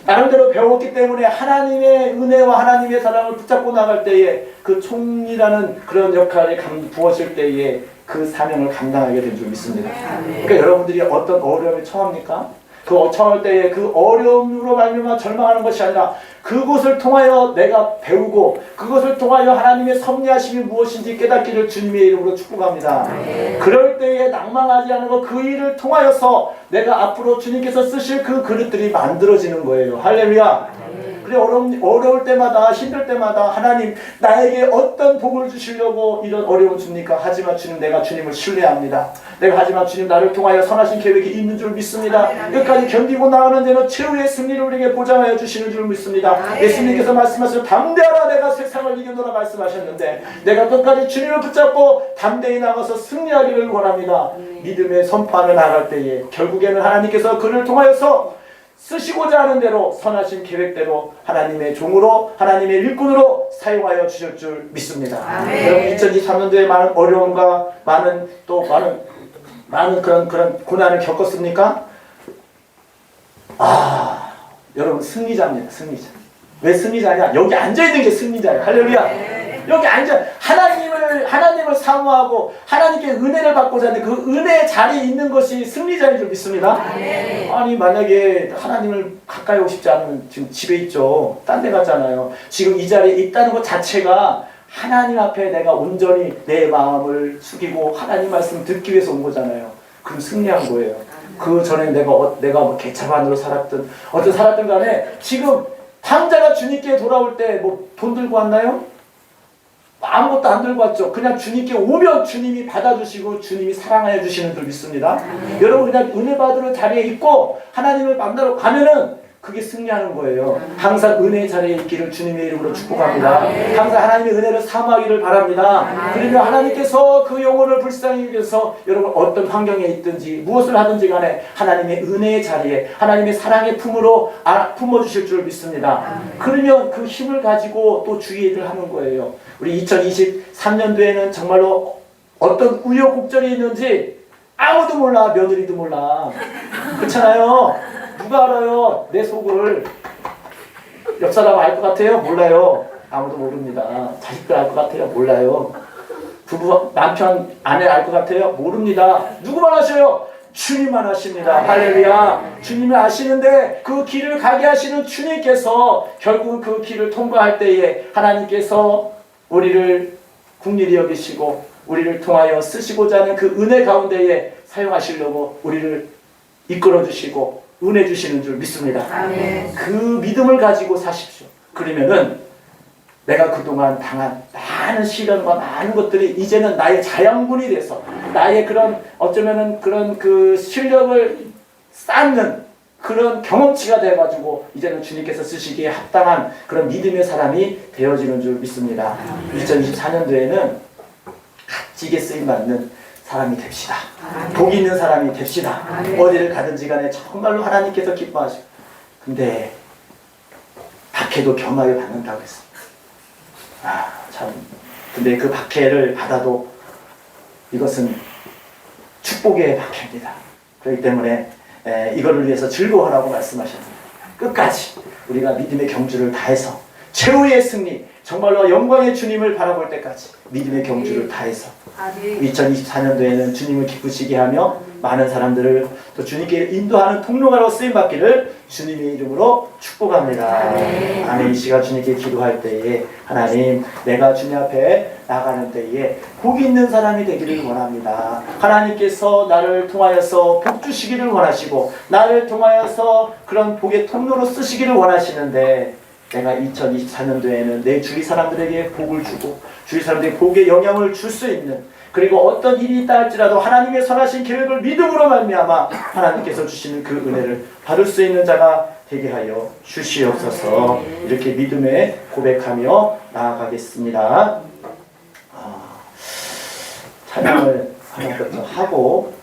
S1: 나름대로 배웠기 때문에 하나님의 은혜와 하나님의 사랑을 붙잡고 나갈 때에 그 총리라는 그런 역할이 부어질 때에 그 사명을 감당하게 된 줄 믿습니다. 그러니까 여러분들이 어떤 어려움에 처합니까? 그 처할 때에 그 어려움으로 말미암아 절망하는 것이 아니라 그것을 통하여 내가 배우고 그것을 통하여 하나님의 섭리하심이 무엇인지 깨닫기를 주님의 이름으로 축복합니다. 그럴 때에 낭망하지 않고 그 일을 통하여서 내가 앞으로 주님께서 쓰실 그 그릇들이 만들어지는 거예요. 할렐루야. 그래 어려울 때마다 힘들 때마다 하나님 나에게 어떤 복을 주시려고 이런 어려움 줍니까? 하지만 주님 내가 주님을 신뢰합니다. 내가 하지만 주님 나를 통하여 선하신 계획이 있는 줄 믿습니다. 끝까지 견디고 나가는 데는 최후의 승리를 우리에게 보장하여 주시는 줄 믿습니다. 예수님께서 말씀하셔서 담대하라 내가 세상을 이겨노라 말씀하셨는데 내가 끝까지 주님을 붙잡고 담대히 나가서 승리하기를 원합니다. 믿음의 선포하며 나갈 때에 결국에는 하나님께서 그를 통하여서 쓰시고자 하는 대로 선하신 계획대로 하나님의 종으로 하나님의 일꾼으로 사용하여 주실 줄 믿습니다. 여러분 2023년도에 많은 어려움과 많은 그런 고난을 겪었습니까? 여러분 승리자입니다. 승리자. 왜 승리자냐? 여기 앉아있는 게 승리자예요. 할렐루야. 여기 하나님을 사모하고 하나님께 은혜를 받고자 하는데 그 은혜의 자리에 있는 것이 승리자인 줄 믿습니다. 아니 만약에 하나님을 가까이 오고 싶지 않으면 지금 집에 있죠. 딴 데 갔잖아요. 지금 이 자리에 있다는 것 자체가 하나님 앞에 내가 온전히 내 마음을 숙이고 하나님 말씀 듣기 위해서 온 거잖아요. 그럼 승리한 거예요. 그 전에 내가 뭐 개차반으로 살았든 어떤 살았든 간에 지금 당자가 주님께 돌아올 때 뭐 돈 들고 왔나요? 아무것도 안 들고 왔죠. 그냥 주님께 오면 주님이 받아주시고 주님이 사랑하여 주시는 줄 믿습니다. 여러분 그냥 은혜 받으러 자리에 있고 하나님을 만나러 가면은 그게 승리하는 거예요. 항상 은혜의 자리에 있기를 주님의 이름으로 축복합니다. 항상 하나님의 은혜를 사모하기를 바랍니다. 그러면 하나님께서 그 영혼을 불쌍히 위해서 여러분 어떤 환경에 있든지 무엇을 하든지 간에 하나님의 은혜의 자리에 하나님의 사랑의 품으로 품어주실 줄 믿습니다. 그러면 그 힘을 가지고 또 주의 일을 하는 거예요. 우리 2023년도에는 정말로 어떤 우여곡절이 있는지 아무도 몰라. 며느리도 몰라. 그렇잖아요. 누가 알아요? 내 속을. 옆 사람 알 것 같아요? 몰라요. 아무도 모릅니다. 자식들 알 것 같아요? 몰라요. 부부, 남편, 아내 알 것 같아요? 모릅니다. 누구만 아셔요? 주님만 아십니다. 할렐루야. 주님을 아시는데 그 길을 가게 하시는 주님께서 결국은 그 길을 통과할 때에 하나님께서 우리를 긍휼히 여기시고 우리를 통하여 쓰시고자 하는 그 은혜 가운데에 사용하시려고 우리를 이끌어 주시고 은혜 주시는 줄 믿습니다. 그 믿음을 가지고 사십시오. 그러면은 내가 그동안 당한 많은 시련과 많은 것들이 이제는 나의 자양분이 돼서 나의 그런 어쩌면은 그런 그 실력을 쌓는 그런 경험치가 돼가지고 이제는 주님께서 쓰시기에 합당한 그런 믿음의 사람이 되어지는 줄 믿습니다. 2024년도에는 값지게 쓰임받는 사람이 됩시다. 복 있는 사람이 됩시다. 어디를 가든지 간에 정말로 하나님께서 기뻐하시고 근데 박해도 겸하여 받는다고 했습니다. 참 근데 그 박해를 받아도 이것은 축복의 박해입니다. 그렇기 때문에 이거를 위해서 즐거워하라고 말씀하셨습니다. 끝까지 우리가 믿음의 경주를 다해서 최후의 승리 정말로 영광의 주님을 바라볼 때까지 믿음의 경주를 다해서 2024년도에는 주님을 기쁘시게 하며 많은 사람들을 또 주님께 인도하는 통로가로 쓰임받기를 주님의 이름으로 축복합니다. 아멘. 이 시간 주님께 기도할 때에 하나님 내가 주님 앞에 나가는 때에 복 있는 사람이 되기를 원합니다. 하나님께서 나를 통하여서 복 주시기를 원하시고 나를 통하여서 그런 복의 통로로 쓰시기를 원하시는데 내가 2024년도에는 내 주위 사람들에게 복을 주고 주위 사람들에게 복의 영향을 줄 수 있는 그리고 어떤 일이 있다 할지라도 하나님의 선하신 계획을 믿음으로 말미암아 하나님께서 주시는 그 은혜를 받을 수 있는 자가 되게 하여 주시옵소서. 이렇게 믿음에 고백하며 나아가겠습니다. 찬양을 하나 더 하고